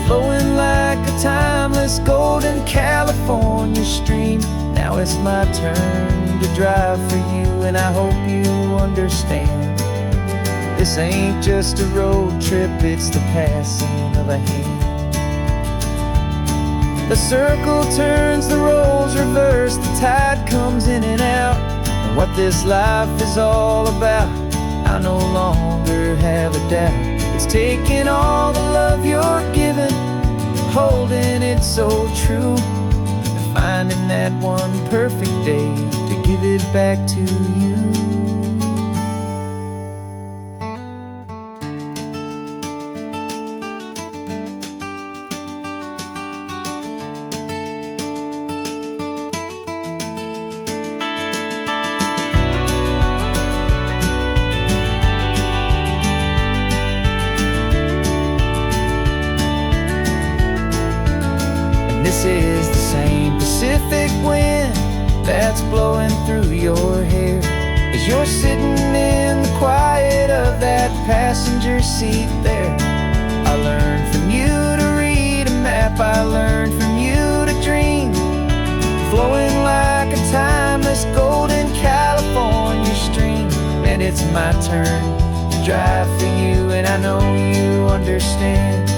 [SPEAKER 1] flowing like a timeless golden California stream. Now it's my turn to drive for you, and I hope you understand. This ain't just a road trip, it's the passing of a hand. The circle turns, the roles reverse, the tide comes in and out. And what this life is all about, I no longer have a doubt. It's taking all the love you're giving, holding it so true, and finding that one perfect day to give it back to you. This is the same Pacific wind that's blowing through your hair as you're sitting in the quiet of that passenger seat there. I learned from you to read a map, I learned from you to dream, flowing like a timeless golden California stream. And it's my turn to drive for you, and I know you understand.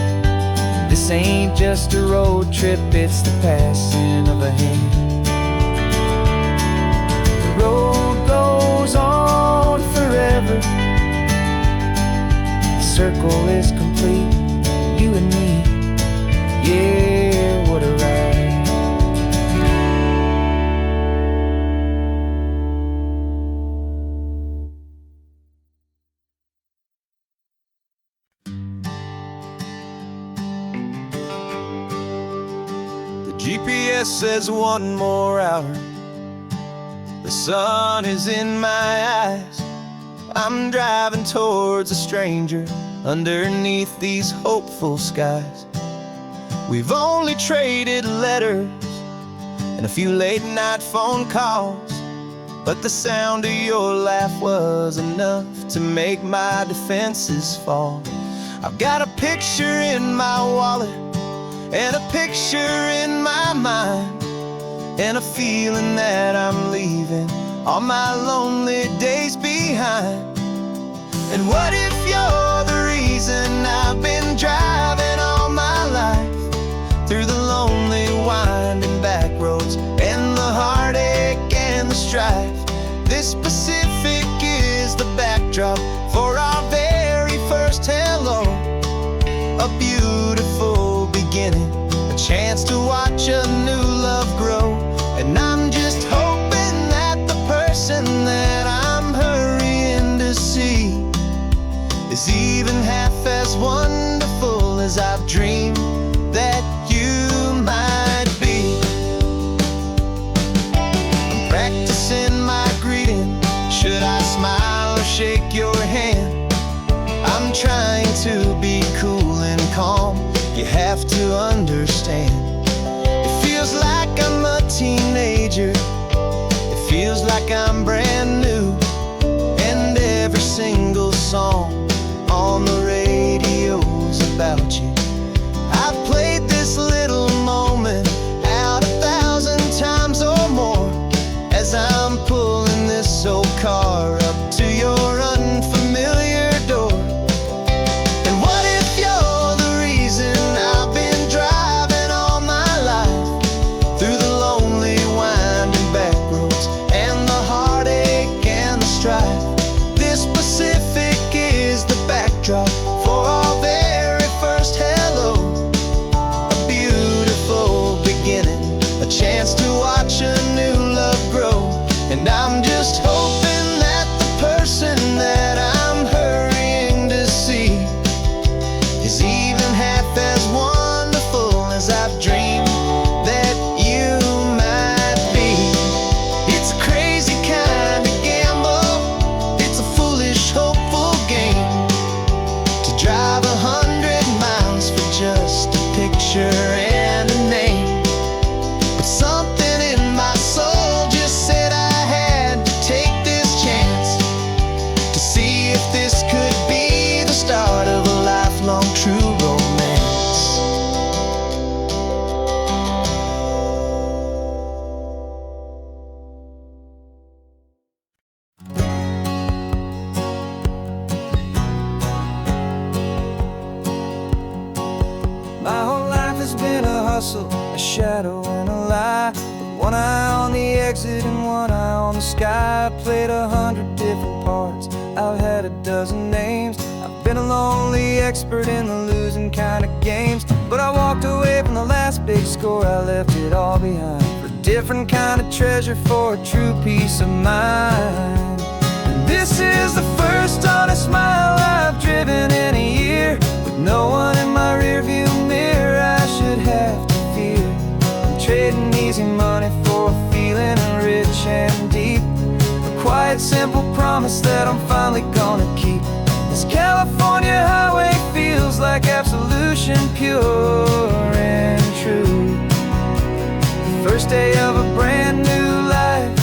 [SPEAKER 1] This ain't just a road trip, it's the passing of a hand. The road goes on forever. The circle is complete, you and me. Yeah, what a ride.
[SPEAKER 2] GPS says one more hour. The sun is in my eyes. I'm driving towards a stranger underneath these hopeful skies. We've only traded letters and a few late night phone calls, but the sound of your laugh was enough to make my defenses fall. I've got a picture in my wallet and a picture in my mind, and a feeling that I'm leaving all my lonely days behind. And what if you're the reason I've been driving all my life, through the lonely winding back roads and the heartache and the strife? This Pacific is the backdrop for our very first hello. A beautiful beginning, a chance to watch a new love grow. And I'm just hoping that the person that I'm hurrying to see is even half as wonderful as I've dreamed that you might be. I'm practicing my greeting. Should I smile or shake your hand? I'm trying to be cool and calm. You have to understand. It feels like I'm a teenager. It feels like I'm brand new. And every single song on the radio's about you. I've played this little moment out 1,000 times or more as I'm pulling this old car up to your unfamiliar door. And what if you're the reason I've been driving all my life, through the lonely winding back roads and the heartache and the strife? This Pacific is the backdrop for our very first hello. A beautiful beginning, a chance to watch a new love grow. And I'm just hoping that the person that I'm hurrying to see is even half as wonderful as I've dreamed that you might be. It's a crazy kind of gamble. It's a foolish, hopeful game to drive 100 miles for just a picture and a name. But something in my soul just said I had to take this chance to see if this could be the start of a lifelong true romance.
[SPEAKER 1] My whole life has been a hustle, a shadow and a lie, with one eye on the exit and one eye on the sky. I played 100 different parts, I've had a dozen names. I've been a lonely expert in the losing kind of games, but I walked away from the last big score. I left it all behind for a different kind of treasure, for a true peace of mind. And this is the first honest mile I've driven in a year, with no one in my rearview mirror I should have to fear. I'm trading easy money for a feeling rich and deep, a quiet, simple promise that I'm finally gonna keep. This California highway feels like absolution, pure and true. The first day of a brand new life,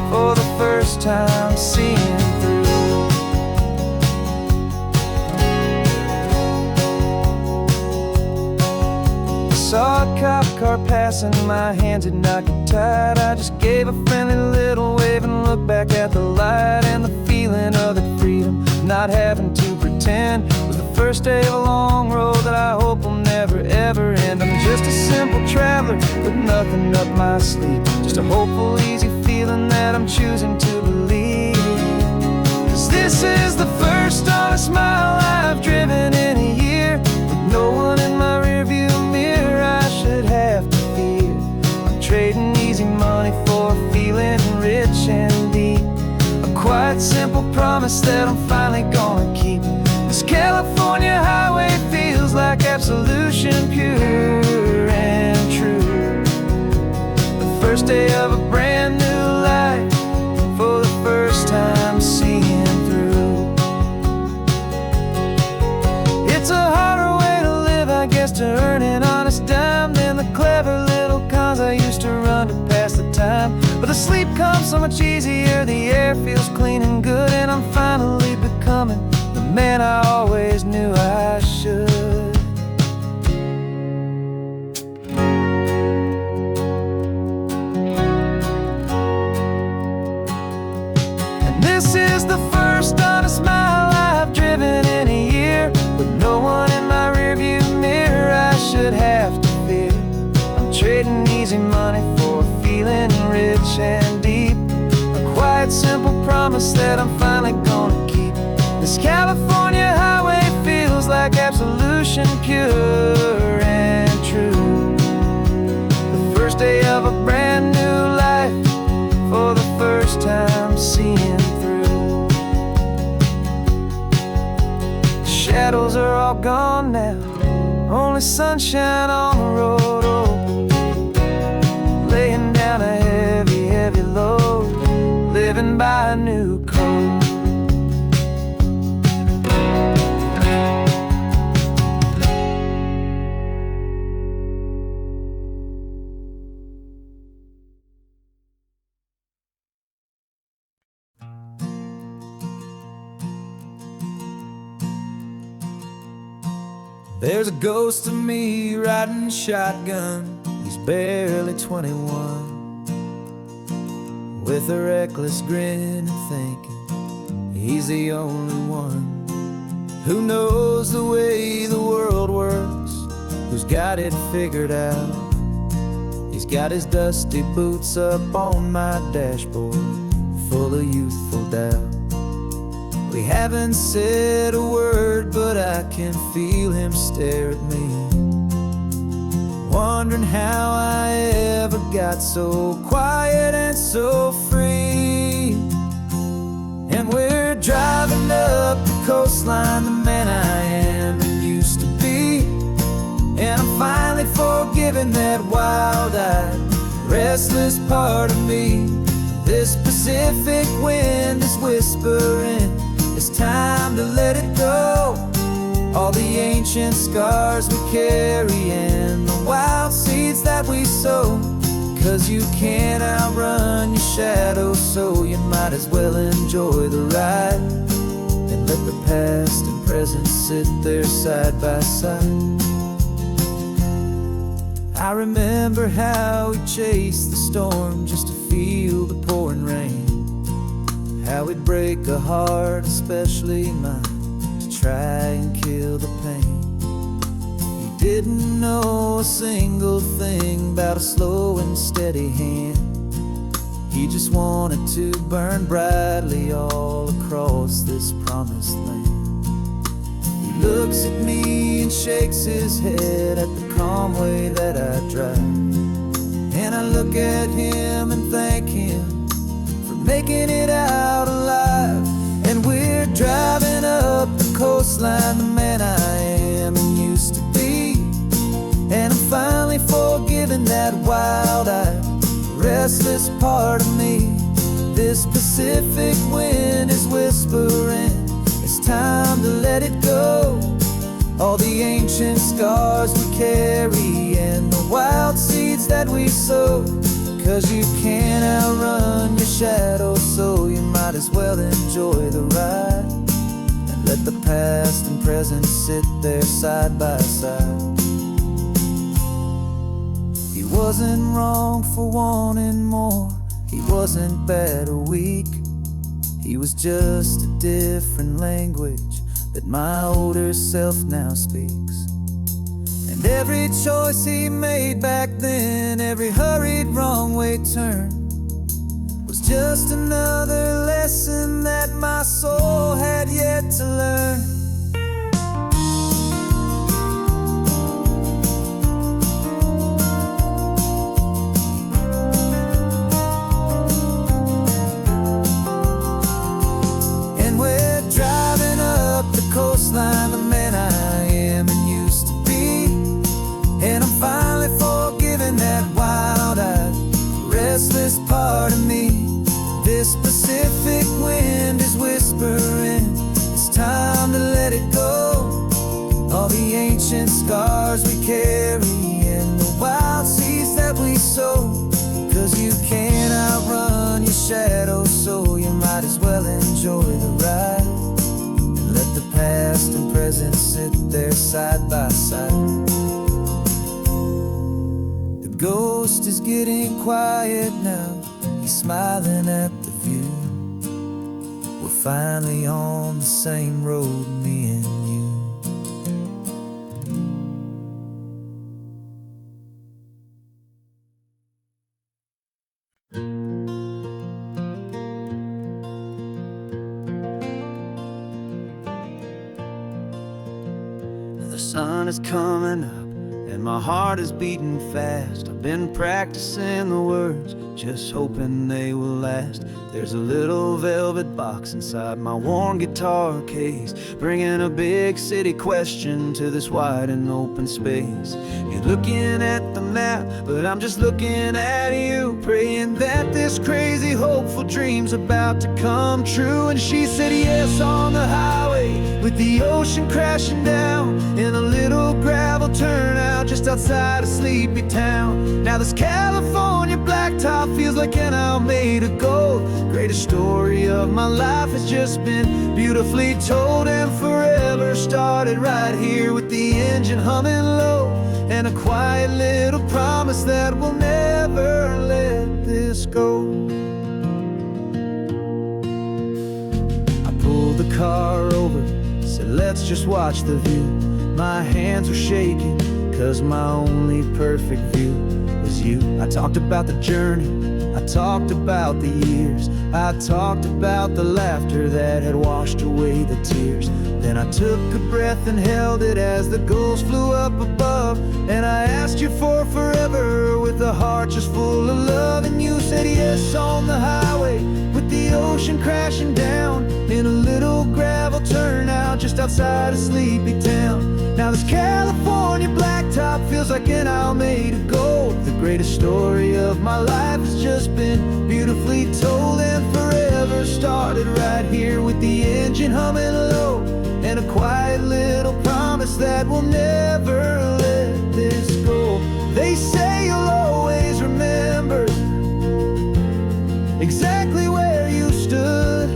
[SPEAKER 1] for the first time seeing through. Saw a cop car passing, my hands had not got tied. I just gave a friendly little wave and looked back at the light, and the feeling of the freedom, not having to pretend, was the
[SPEAKER 2] first day of a long road that I hope will never ever end. I'm just a simple traveler with nothing up my sleeve, just a hopeful, easy feeling that I'm choosing to believe. 'Cause this is the first honest mile I've driven in a year, with no one in my rearview mirror I should have to fear. I'm trading easy money for a feeling rich and deep, a quiet, simple promise that I'm finally gonna keep. This California highway feels like absolution, pure and true. The first day of a brand new life, for the first time seeing through. It's a harder way to live, I guess, to earn an honest dime than the clever little cons I used to run to pass the time. But the sleep comes so much easier, the air feels clean and good, and I'm finally becoming the man I always knew I should. And this is the first honest mile I've driven in a year, with no one in my rearview mirror I should have to fear. I'm trading easy money for a feeling rich and deep, a quiet, simple promise that I'm finally gonna keep. This California highway feels like absolution, pure and true. The first day of a brand new life, for the first time seeing through. The shadows are all gone now, only sunshine on the road. Oh, laying down a heavy, heavy load, living by a new code. There's a ghost of me riding shotgun, he's barely 21, with a reckless grin and thinking he's the only one who knows the way the world works, who's got it figured out. He's got his dusty boots up on my dashboard, full of youthful doubt. We haven't said a word, but I can feel him stare at me, wondering how I ever got so quiet and so free. And we're driving up the coastline, the man I am and used to be, and I'm finally forgiving that wild-eyed, restless part of me. This Pacific wind is whispering, it's time to let it go. All the ancient scars we carry and the wild seeds that we sow. 'Cause you can't outrun your shadow, so you might as well enjoy the ride, and let the past and present sit there side by side. I remember how we chased the storm just to feel the pouring rain, how we'd break a heart, especially mine, to try and kill the pain. He didn't know a single thing about a slow and steady hand. He just wanted to burn brightly all across this promised land. He looks at me and shakes his head at the calm way that I drive, and I look at him and thank him for making it out alive. And we're driving up the coastline, the man I am and used to be, and I'm finally forgiving that wild-eyed, restless part of me. This Pacific wind is whispering, it's time to let it go. All the ancient scars we carry and the wild seeds that we sow. 'Cause you can't outrun your shadow, so you might as well enjoy the ride, and let the past and present sit there side by side. He wasn't wrong for wanting more, he wasn't bad or weak. He was just a different language
[SPEAKER 1] that my older self now speaks. And every choice he made back then, every hurried wrong way turn, was just another lesson that my soul had yet to learn. And we're driving up the coastline, the man I am and used to be, and I'm finally forgiving that wild-eyed, restless part of me. This Pacific wind is whispering, it's time to let it go. All the ancient scars we carry and the wild seeds that we sow. 'Cause you can't outrun your shadow, so you might as well enjoy the ride. And let the past and present sit there side by side. The ghost is getting quiet now, he's smiling at the view. We're finally on the same road, me and you. The sun is coming up and my heart is beating fast. I've been practicing the words, just hoping they will last. There's a little velvet box inside my worn guitar case, bringing a big city question to this wide and open space. You're looking at the map, but I'm just looking at you, praying that this crazy hopeful dream's about to come true. And she said yes on the highway, with the ocean crashing down, in a little gravel turnout just outside a sleepy town. Now this California blacktop feels like an Alameda gold. Greatest story of my life has just been beautifully told, and forever started right here with the engine humming low, and a quiet little promise that we'll never let this go. I pulled the car over, said let's just watch the view. My hands were shaking, 'cause my only perfect view was you. I talked about the journey, I talked about the years, I talked about the laughter that had washed away the tears. Then I took a breath and held it as the gulls flew up above, and I asked you for forever with a heart just full of love. And you said yes on the highway, with the ocean crashing down, in a little gravel turnout just outside a sleepy town. Now this California blacktop feels like an Alameda gold. The greatest story of my life has just been beautifully told, and forever started right here with the engine humming low, and a quiet little promise that we'll never let this go. They say you'll always remember exactly where you stood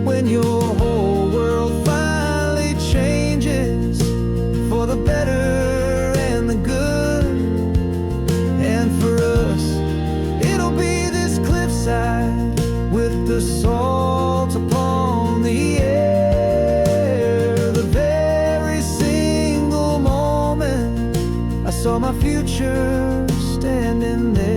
[SPEAKER 1] when your whole world finally changes for the better and the good. And for us, it'll be this cliffside with the salt upon the air. The very single moment I saw my future standing there.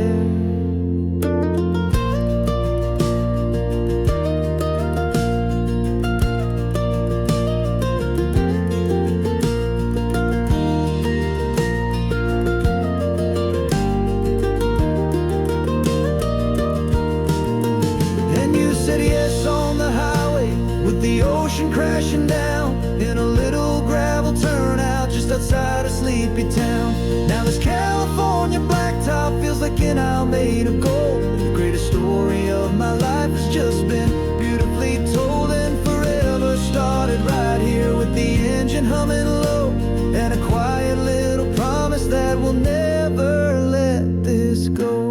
[SPEAKER 1] Crashing down in a little gravel turnout just outside a sleepy town. Now this California blacktop feels like an Alameda gold. The greatest story of my life has just been beautifully told, and forever started right here with the engine humming low, and a quiet little promise that we'll never let this go.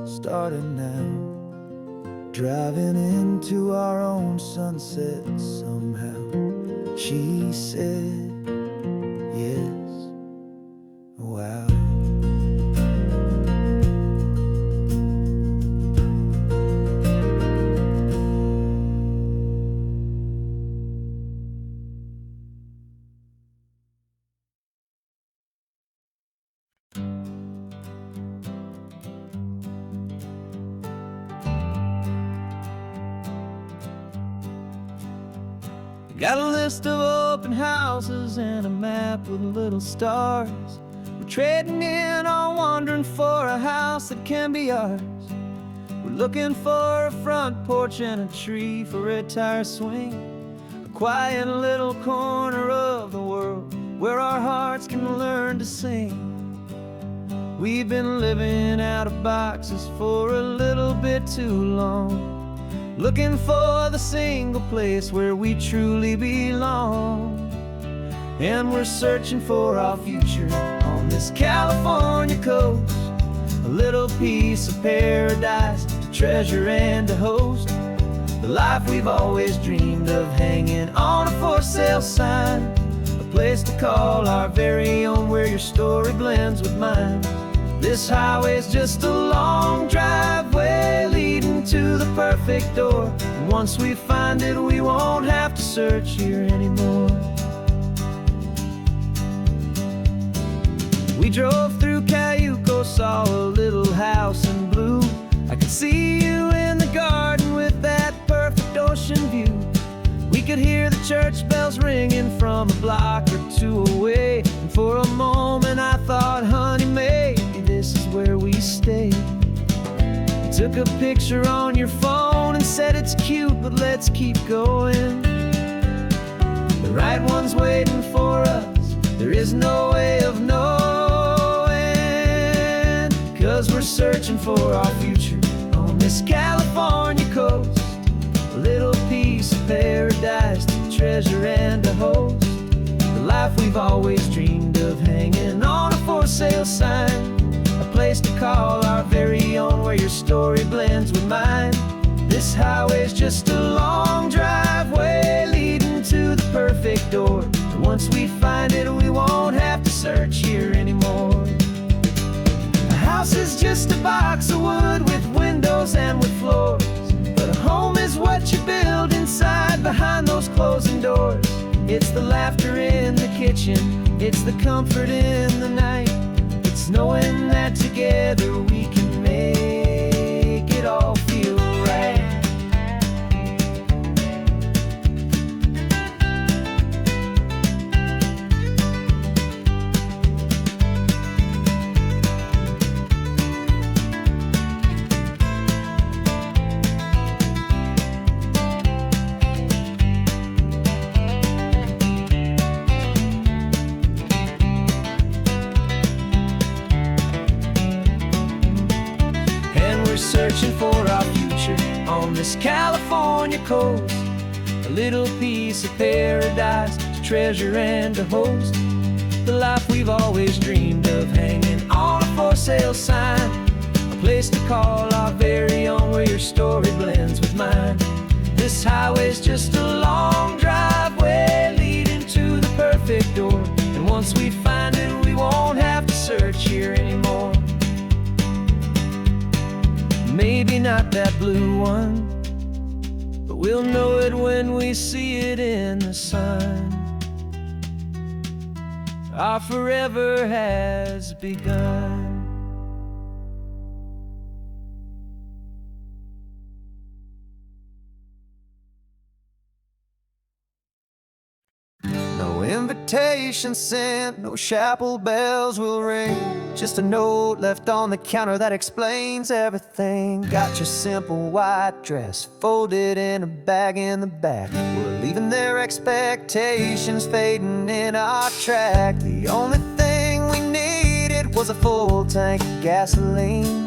[SPEAKER 1] Starting now, driving into our own sunset somehow. She said yes, wow.
[SPEAKER 3] Got a list of open houses and a map with little stars. We're trading in our wandering for a house that can be ours. We're looking for a front porch and a tree for a tire swing, a quiet little corner of the world where our hearts can learn to sing. We've been living out of boxes for a little bit too long, looking for the single place where we truly belong. And we're searching for our future on this California coast, a little piece of paradise to treasure and to host, the life we've always dreamed of, hanging on a for sale sign, a place to call our very own where your story blends with mine. This highway's just a long driveway leading to the perfect door, and once we find it we won't have to search here anymore. We drove through Cayuco, saw a little house in blue. I could see you in the garden with that perfect ocean view. We could hear the church bells ringing from a block or two away, and for a moment I thought, honey, maybe this is where we stay. You took a picture on your phone and said it's cute, but let's keep going. The right one's waiting for us, there is no way of knowing, 'cause we're searching for our future on this California coast, a little piece of paradise to treasure and to host, the life we've always dreamed of, hanging on a for sale sign, a place to call our very own where your story blends with mine. This highway's just a long driveway leading to the perfect door, and once we find it we won't have to search here anymore. A house is just a box of wood with windows and with floors, but a home is what you build inside behind those closing doors. It's the laughter in the kitchen, it's the comfort in the night, it's knowing that together we can make it all feel right. Searching for our future on this California coast, a little piece of paradise to treasure and to host, the life we've always dreamed of, hanging on a for sale sign, a place to call our very own where your story blends with mine. This highway's just a long driveway leading to the perfect door, and once we find it we won't have to search here anymore. Maybe not that blue one, but we'll know it when we see it in the sun. Our forever has begun.
[SPEAKER 1] No invitation sent, no chapel bells will ring, just a note left on the counter that explains everything. Got your simple white dress folded in a bag in the back. We're leaving their expectations fading in our track. The only thing we needed was a full tank of gasoline,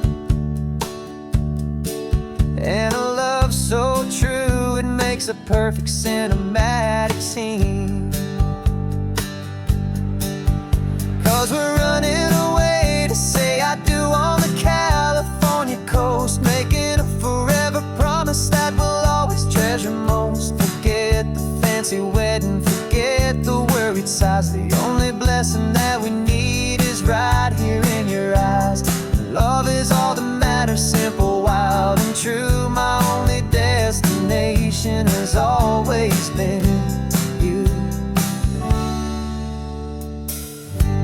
[SPEAKER 1] and a love so true it makes a perfect cinematic scene. 'Cause we're running away to say I do on the California coast, making a forever promise that we'll always treasure most. Forget the fancy wedding, forget the worried sighs. The only blessing that we need is right here in your eyes. Love is all that matters, simple, wild, and true. My only destination has always been you.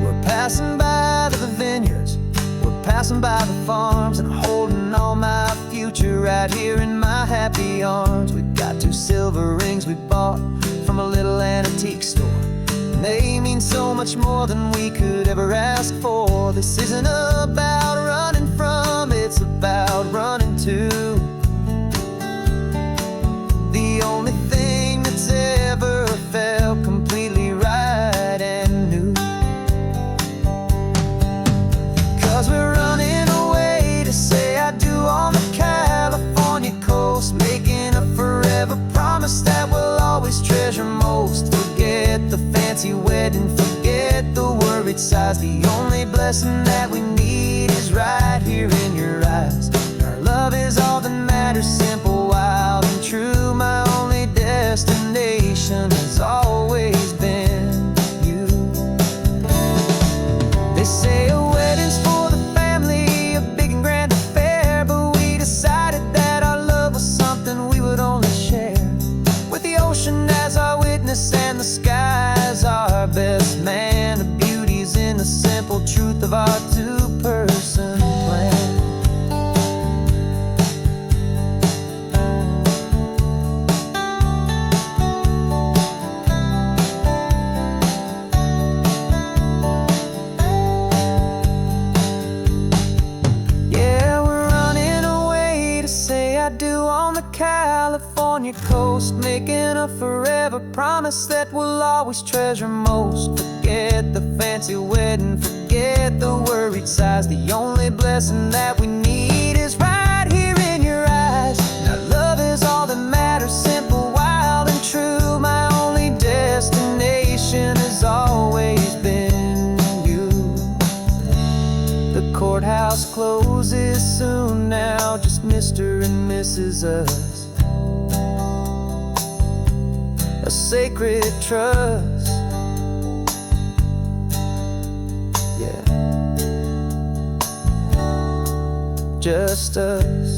[SPEAKER 1] We're passing by the vineyards, we're passing by the farms, and holding all my future right here in my happy arms. We've got 2 silver rings we bought from a little much more than we could ever ask for. This isn't about running from, it's about running to the only thing that's ever felt completely right and new. 'Cause we're running away to say I do on the California coast, making a forever promise that we'll always treasure most. Forget the fancy wedding, forget the worried sighs. The only blessing that we need is right here in your eyes. Our love is all that matters, simple, wild, and true. My only destination has always been you. They say a wedding's for the family, a big and grand affair, but we decided that our love was something we would only share with the ocean as our witness and the sky as our best man. The beauty's in the simple truth of our two-person plan. Yeah, we're running away to say I do on the California coast, making a forever promise that we'll always treasure most. Forget the fancy wedding, forget the worried sighs. The only blessing that we need is right here in your eyes. Now love is all that matters, simple, wild, and true. My only destination has always been you. The courthouse closes soon now, just Mr. and Mrs. Us. A sacred trust, yeah, just us.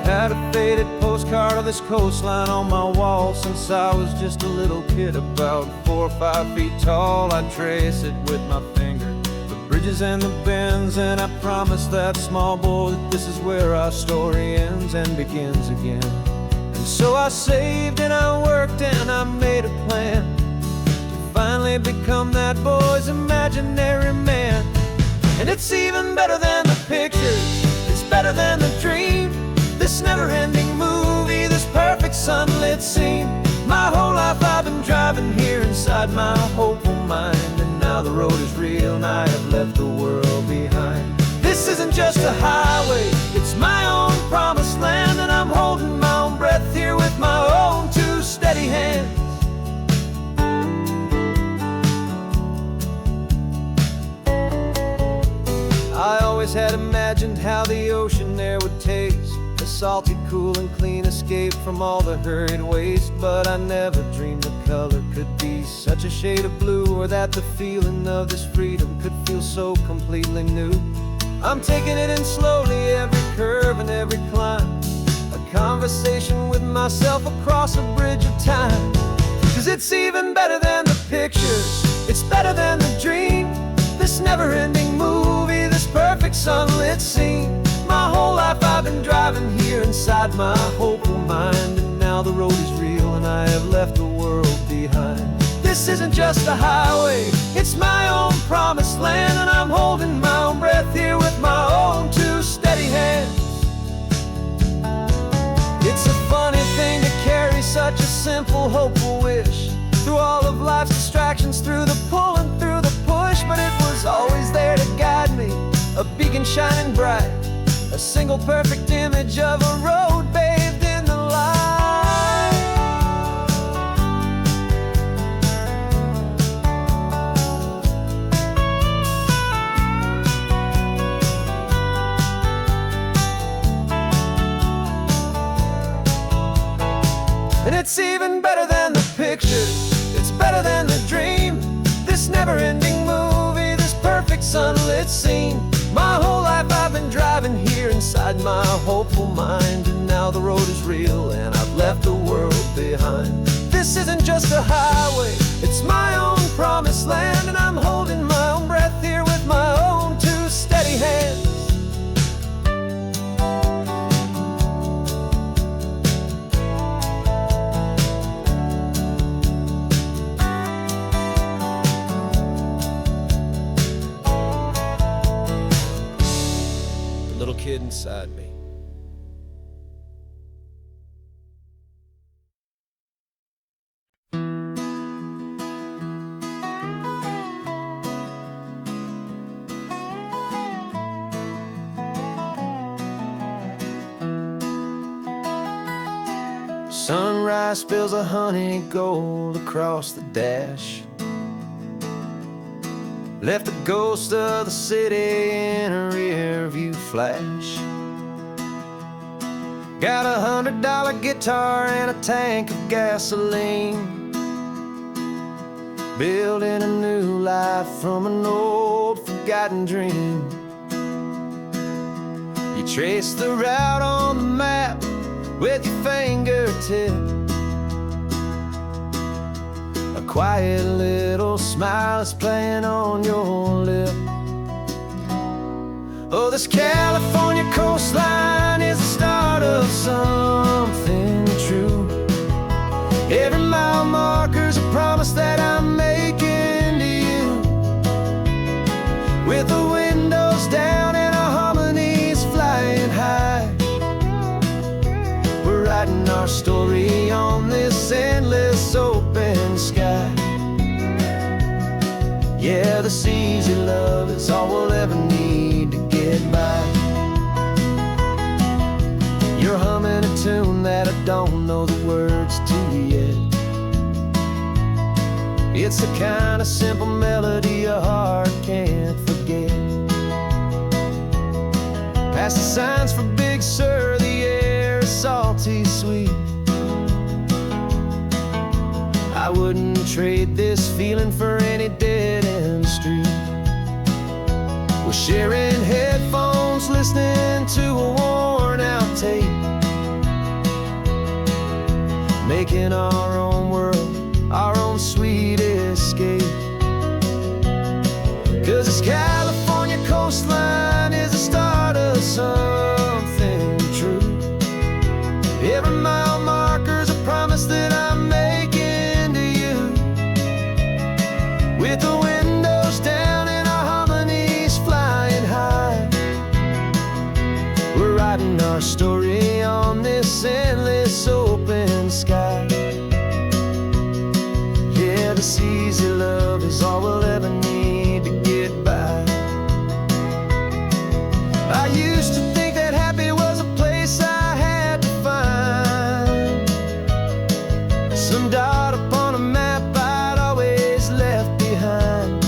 [SPEAKER 3] Had a faded postcard of this coastline on my wall since I was just a little kid, about 4 or 5 feet tall. I trace it with my finger, the bridges and the bends, and I promised that small boy that this is where our story ends and begins again. And so I saved and I worked and I made a plan to finally become that boy's imaginary man. And it's even better than the pictures, it's better than the dream. This never-ending movie, this perfect sunlit scene. My whole life I've been driving here inside my hopeful mind, and now the road is real and I have left the world behind. This isn't just a highway, it's my own promised land, and I'm holding my own breath here with my own two steady hands. I always had imagined how the ocean air would taste, a salty, cool, and clean escape from all the hurried waste. But I never dreamed the color could be such a shade of blue, or that the feeling of this freedom could feel so completely new. I'm taking it in slowly, every curve and every climb, a conversation with myself across a bridge of time. 'Cause it's even better than the pictures, it's better than the dream. This never-ending movie, this perfect sunlit scene. My whole life I've been driving here inside my hopeful mind, and now the road is real and I have left the world behind. This isn't just a highway, it's my own promised land, and I'm holding my own breath here with my own two steady hands. It's a funny thing to carry such a simple, hopeful wish through all of life's distractions, through the pull and through the push. But it was always there to guide me, a beacon shining bright, a single perfect image of a road bathed in the light. And it's even better than the pictures, it's better than the dream. This never-ending movie, this perfect sunlit scene.
[SPEAKER 2] My whole life I've been driving here inside my hopeful mind, and now the road is real and I've left the world behind. This isn't just a highway, it's my own promised land, and I'm holding my own breath here with my own two steady hands. The little kid inside me. Sunrise spills a honey gold across the dash. Left the ghost of the city in a rear view flash. Got a $100 guitar and a tank of gasoline, building a new life from an old forgotten dream. You trace the route on the map with your fingertip, a quiet little smile is playing on your lip. Oh, this California coastline is the start of something true. Every mile marker's a promise that I'm making to you. With the windows down and our harmonies flying high, we're writing our story on this endless open sky. Yeah, this easy love is all we'll ever need to get by. You're humming a tune that I don't know the words to yet. It's the kind of simple melody your heart can't forget. Past the signs for Big Sur, the air is salty sweet. I wouldn't trade this feeling for any dead-end street. We're sharing headphones, listening to a worn-out tape, making our own world, our own sweet escape. 'Cause this California coastline is the start of something true. Every mile marker's a promise that I'm making to you. With the windows down and our harmonies flying high, we're writing our story on this endless open sky. Yeah, this easy love is all we'll ever need to get by. I used to think that happy was a place I had to find, some dot upon a map I'd always left behind.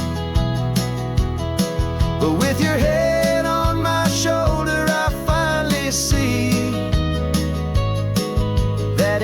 [SPEAKER 2] But with your head on my shoulder, I finally see that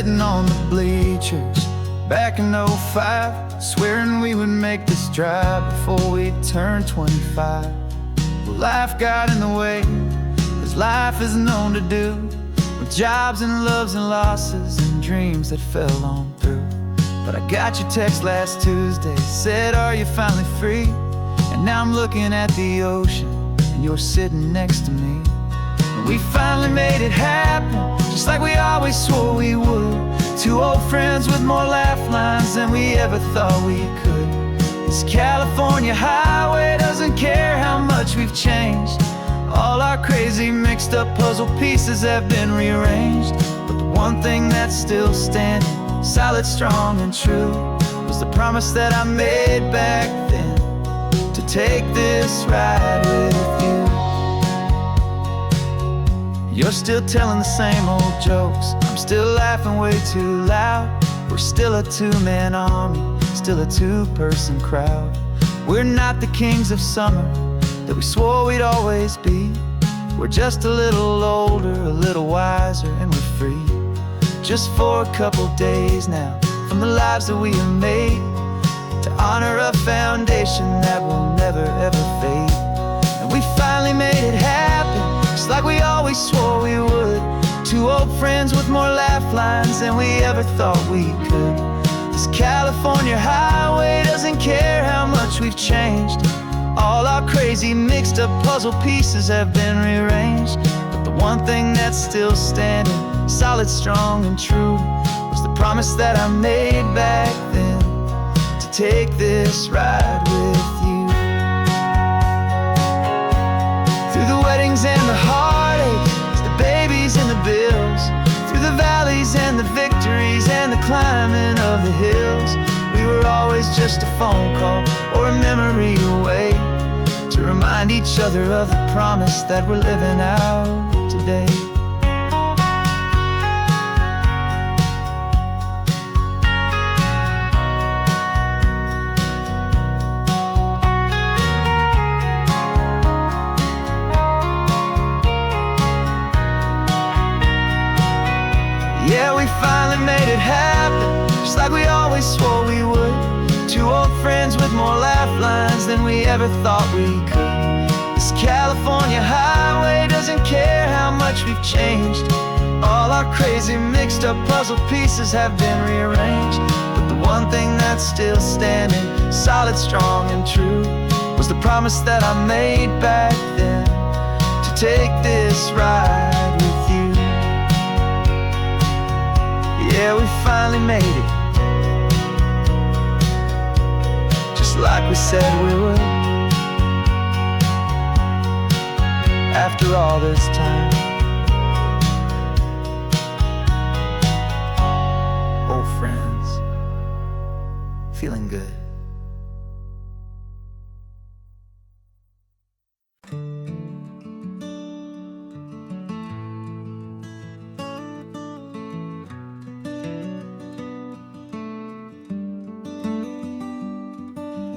[SPEAKER 1] sitting on the bleachers back in '05, swearing we would make this drive before we turned 25. Well, life got in the way, as life is known to do, with jobs and loves and losses and dreams that fell on through. But I got your text last Tuesday, said, are you finally free? And now I'm looking at the ocean, and you're sitting next to me. And we finally made it happen, just like we always swore we would. Two old friends with more laugh lines than we ever thought we could. This California highway doesn't care how much we've changed. All our crazy mixed up puzzle pieces have been rearranged. But the one thing that's still standing, solid, strong, and true, was the promise that I made back then, to take this ride with you. You're still telling the same old jokes, I'm still laughing way too loud. We're still a two-man army, still a two-person crowd. We're not the kings of summer that we swore we'd always be. We're just a little older, a little wiser, and we're free. Just for a couple days now, from the lives that we have made, to honor a foundation that will never ever fade. And we finally made it happen, just like we always swore we would. Two old friends with more laugh lines than we ever thought we could. This California highway doesn't care how much we've changed. All our crazy mixed up puzzle pieces have been rearranged. But the one thing that's still standing, solid, strong, and true, was the promise that I made back then, to take this ride with you. Through the weddings and the heartaches, the babies and the bills, through the valleys and the victories and the climbing of the hills, we were always just a phone call or a memory away, to remind each other of the promise that we're living out today. Yeah, we finally made it happen, just like we always swore we would. Two old friends with more laugh lines than we ever thought we could. This California highway doesn't care how much we've changed. All our crazy mixed up puzzle pieces have been rearranged. But the one thing that's still standing, solid, strong, and true, was the promise that I made back then, to take this ride with you. Yeah, we finally made it, just like we said we would. After all this time, old friends, feeling good.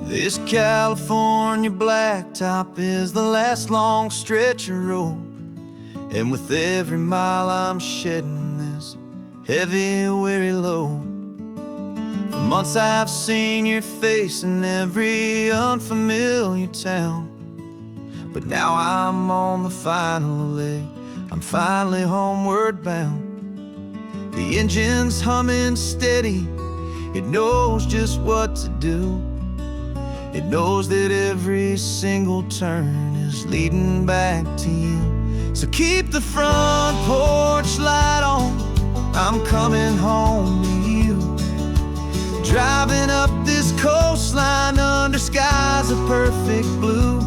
[SPEAKER 1] This California blacktop is the last long stretch of road, and with every mile I'm shedding this heavy, weary load. For months I've seen your face in every unfamiliar town, but now I'm on the final leg, I'm finally homeward bound. The engine's humming steady, it knows just what to do. It knows that every single turn is leading back to you. So keep the front porch light on, I'm coming home to you. Driving up this coastline under skies of perfect blue.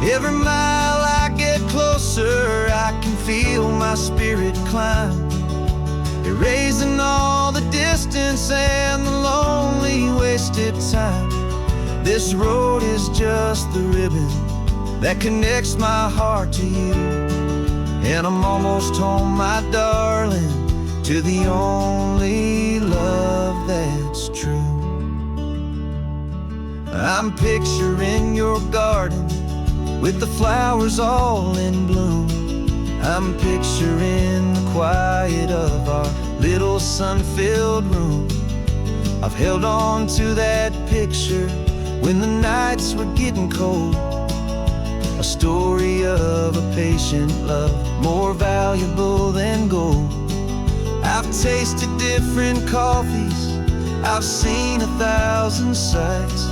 [SPEAKER 1] Every mile I get closer, I can feel my spirit climb, erasing all the distance and the lonely wasted time. This road is just the ribbon that connects my heart to you, and I'm almost home, my darling, to the only love that's true. I'm picturing your garden with the flowers all in bloom. I'm picturing the quiet of our little sun-filled room. I've held on to that picture when the nights were getting cold. A story of a patient love, more valuable than gold. I've tasted different coffees, I've seen 1,000 sights,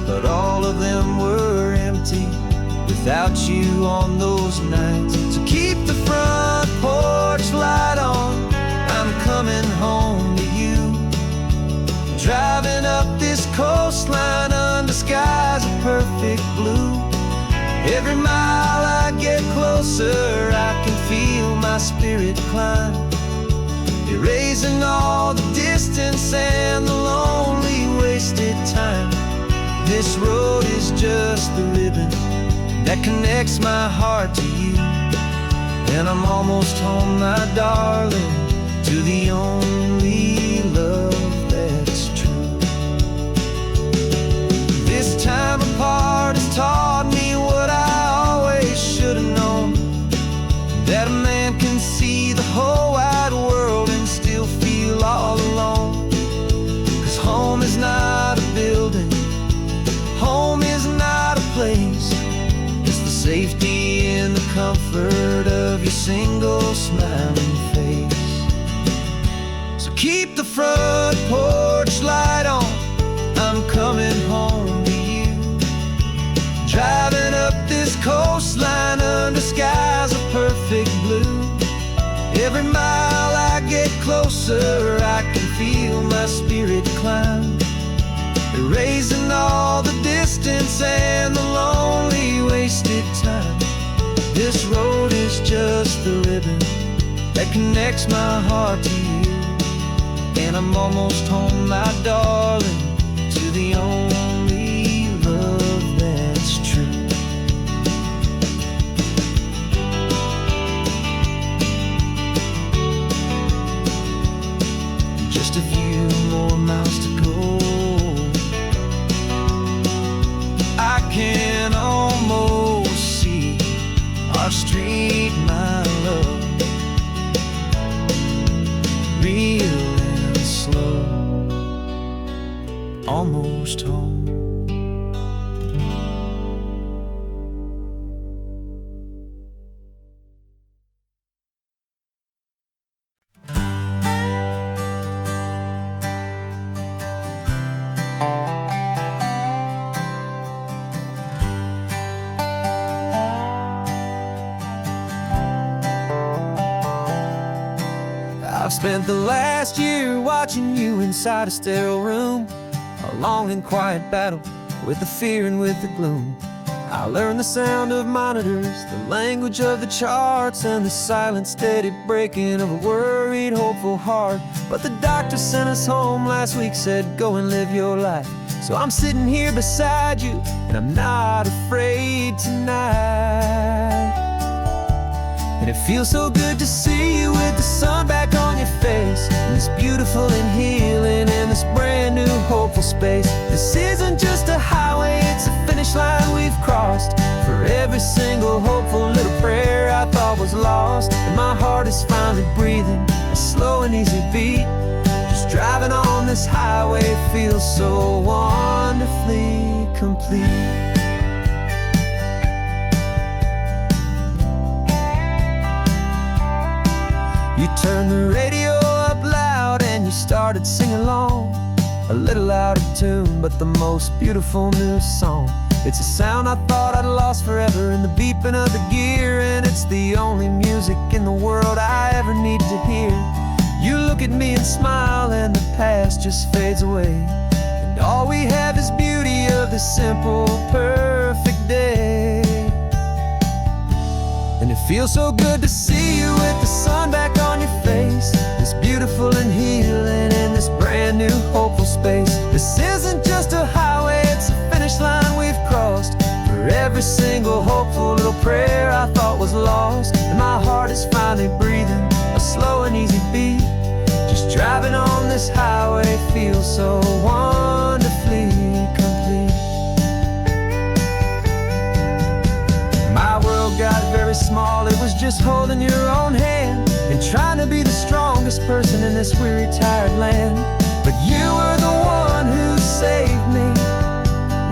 [SPEAKER 1] but all of them were empty without you on those nights. So keep the front porch light on, I'm coming home to you. Driving up this coastline under skies of perfect blue. Every mile I get closer, I can feel my spirit climb, erasing all the distance and the lonely wasted time. This road is just the ribbon that connects my heart to you. And I'm almost home, my darling, to the only love that's true. This time apart has taught me what I always should have known, that a man can see the whole wide world and still feel all alone. 'Cause home is not a building, home is not a place, it's the safety and the comfort of your single smiling face. So keep the front porch light on, I'm coming home to you. Driving up this coastline under skies of perfect blue. Every mile I get closer, I can feel my spirit climb, erasing all the distance and the lonely wasted time. This road is just the ribbon that connects my heart to you. And I'm almost home, my darling, to the only love that's true. Just a few more miles to go, I can almost see our street, my love, real and slow, almost home. I've spent the last year watching you inside a sterile room, a long and quiet battle with the fear and with the gloom. I learned the sound of monitors, the language of the charts, and the silent, steady breaking of a worried, hopeful heart. But the doctor sent us home last week, said go and live your life. So I'm sitting here beside you, and I'm not afraid tonight. And it feels so good to see you with the sun back on your face, and this beautiful and healing in this brand new hopeful space. This isn't just a highway, it's a finish line we've crossed. For every single hopeful little prayer I thought was lost, and my heart is finally breathing a slow and easy beat. Just driving on this highway feels so wonderfully complete. You turned the radio up loud and you started singing along, a little out of tune, but the most beautiful new song. It's a sound I thought I'd lost forever in the beeping of the gear, and it's the only music in the world I ever need to hear. You look at me and smile and the past just fades away, and all we have is beauty of this simple, perfect day. And it feels so good to see you with the sun back on your face, this beautiful and healing in this brand new hopeful space. This isn't just a highway, it's a finish line we've crossed. For every single hopeful little prayer I thought was lost, and my heart is finally breathing a slow and easy beat. Just driving on this highway feels so wonderfully complete. My world got very small, it was just holding your own hand and trying to be the strongest strongest person in this weary, tired land. But you were the one who saved me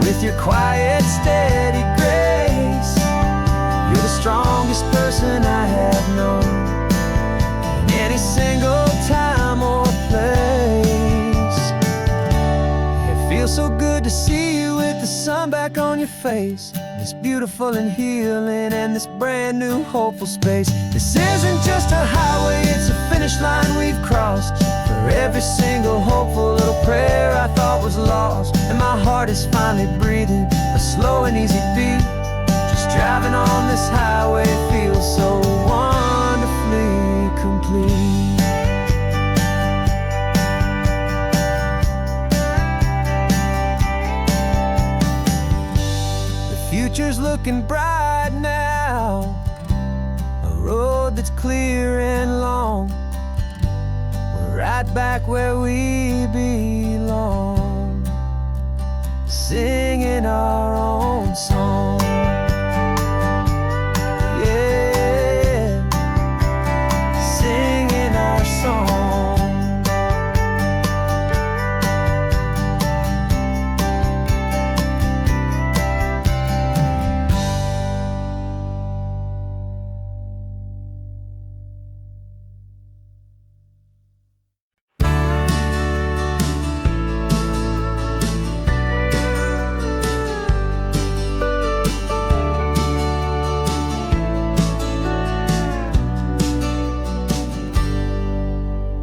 [SPEAKER 1] with your quiet, steady grace. You're the strongest person I have known in any single time or place. It feels so good to see you with the sun back on your face. This beautiful and healing and this brand new hopeful space. This isn't just a highway, it's a finish line we've crossed. For every single hopeful little prayer I thought was lost. And my heart is finally breathing a slow and easy beat. Just driving on this highway feels so wonderfully complete. Future's looking bright now, a road that's clear and long. We're right back where we belong, singing our own song. Yeah, singing our song.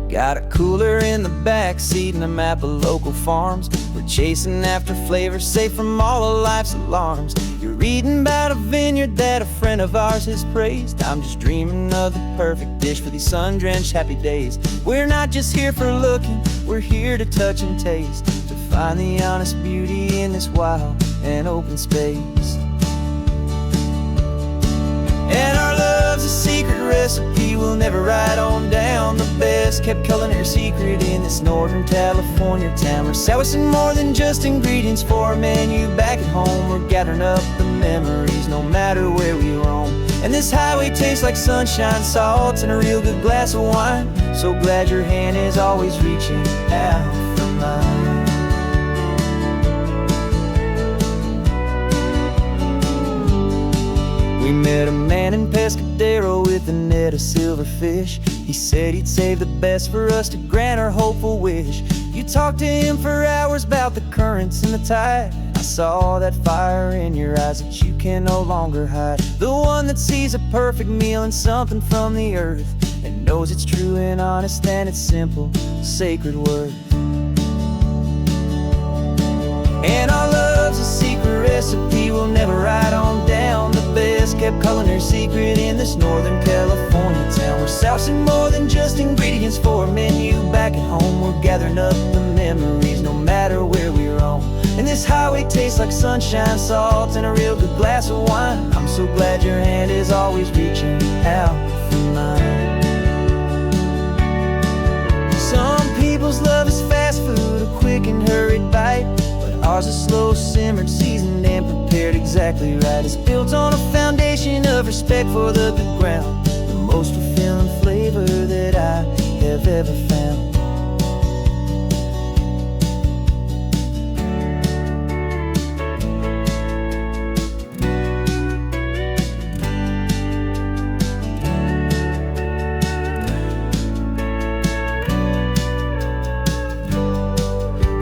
[SPEAKER 1] Got a cooler in the back seat and a map of local farms. We're chasing after flavors safe from all of life's alarms. You're reading about a vineyard that a friend of ours has praised. I'm just dreaming of the perfect dish for these sun-drenched happy days. We're not just here for looking, we're here to touch and taste, to find the honest beauty in this wild and open space. And our love's a secret recipe we'll never write on down. The best kept culinary secret in this Northern California town. We're sourcing more than just ingredients for a menu back at home. We're gathering up the memories no matter where we roam. And this highway tastes like sunshine, salt, and a real good glass of wine. So glad your hand is always reaching out for mine. We met a man in Pescadero with a net of silverfish. He said he'd save the best for us to grant our hopeful wish. You talked to him for hours about the currents and the tide. I saw that fire in your eyes that you can no longer hide. The one that sees a perfect meal in something from the earth, and knows it's true and honest and it's simple, sacred worth. And our love's a secret recipe we'll never write on down. The best kept culinary secret in this Northern California town. We're sourcing more than just ingredients for a menu back at home. We're gathering up the memories no matter where we roam. And this highway tastes like sunshine, salt, and a real good glass of wine. I'm so glad your hand is always reaching out for mine. Some people's love is fast food, a quick and hurried bite. Ours is slow simmered, seasoned and prepared exactly right. It's built on a foundation of respect for the good ground, the most fulfilling flavor that I have ever found.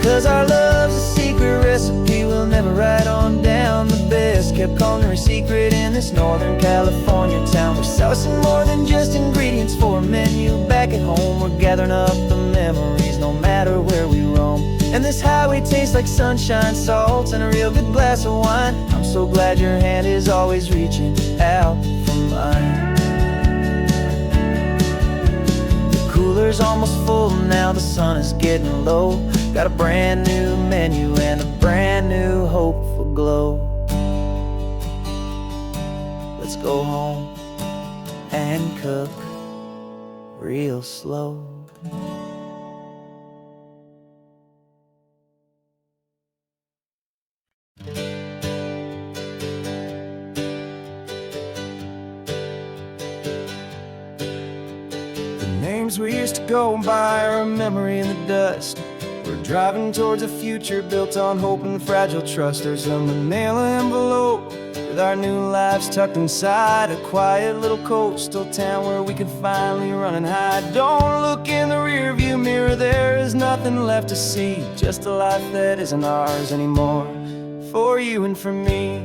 [SPEAKER 1] 'Cause our love's a secret recipe we'll never write on down. The best kept culinary secret in this Northern California town. We're sourcing more than just ingredients for a menu back at home. We're gathering up the memories no matter where we roam. And this highway tastes like sunshine, salt, and a real good glass of wine. I'm so glad your hand is always reaching out for mine. The cooler's almost full now, the sun is getting low. Got a brand new menu and a brand new hopeful glow. Let's go home and cook real slow.
[SPEAKER 2] The name names we used to go by are a memory in the dust. We're driving towards a future built on hope and fragile trust. There's a manila envelope with our new lives tucked inside, a quiet little coastal town where we can finally run and hide. Don't look in the rearview mirror, there is nothing left to see, just a life that isn't ours anymore, for you and for me.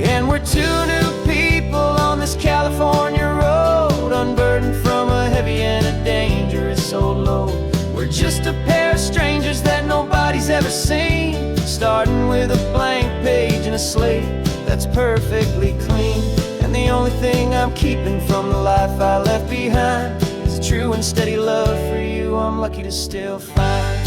[SPEAKER 2] And we're two new people on this California road, unburdened from a heavy and a dangerous old load. We're just a pair of strangers that nobody's ever seen, starting with a blank page and a slate that's perfectly clean. And the only thing I'm keeping from the life I left behind is a true and steady love for you I'm lucky to still find.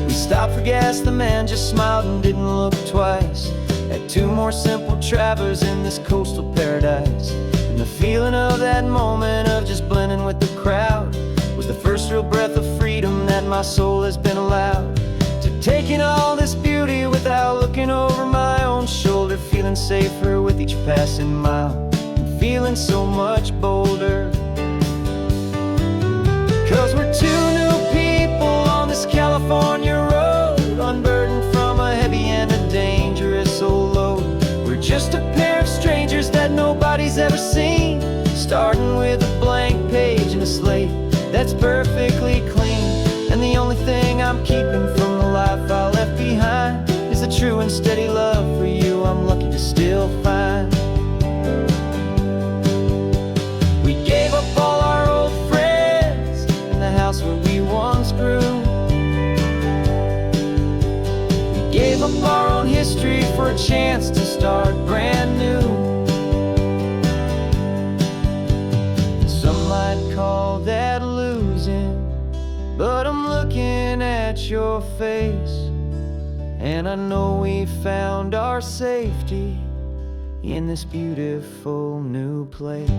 [SPEAKER 2] We stopped for gas, the man just smiled and didn't look twice. Had two more simple travelers in this coastal paradise. And the feeling of that moment of just blending with the crowd was the first real breath of freedom that my soul has been allowed to take in all this beauty without looking over my own shoulder, feeling safer with each passing mile and feeling so much bolder. 'Cause we're two new people on this California road, unburdened from a heavy and a dangerous old load. We're just a pair of strangers that nobody's ever seen, starting with a blank page and a slate that's perfectly clean. And the only thing I'm keeping from the life I left behind is a true and steady love for you I'm lucky to still find. We gave up all our old friends and the house where we once grew. We gave up our own history for a chance to start brand new. Some might call that losing, but I'm looking at your face, and I know we found our safety in this beautiful new place.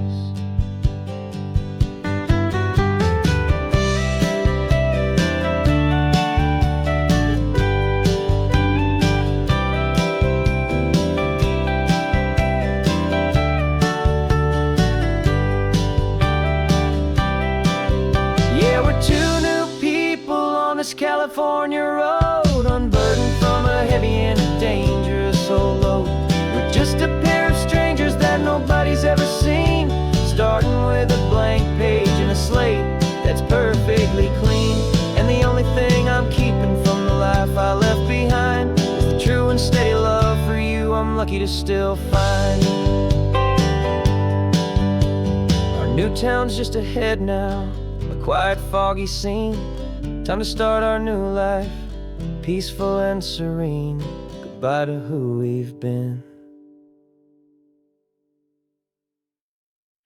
[SPEAKER 2] Yeah, we're two new people on this California road, unburdened from a heavy and a dangerous old load. We're just a pair of strangers that nobody's ever seen, starting with a blank page and a slate that's perfectly clean. And the only thing I'm keeping from the life I left behind is the true and steady love for you I'm lucky to still find. Our new town's just ahead now, a quiet, foggy scene. Time to start our new life, peaceful and serene. Goodbye to who we've been.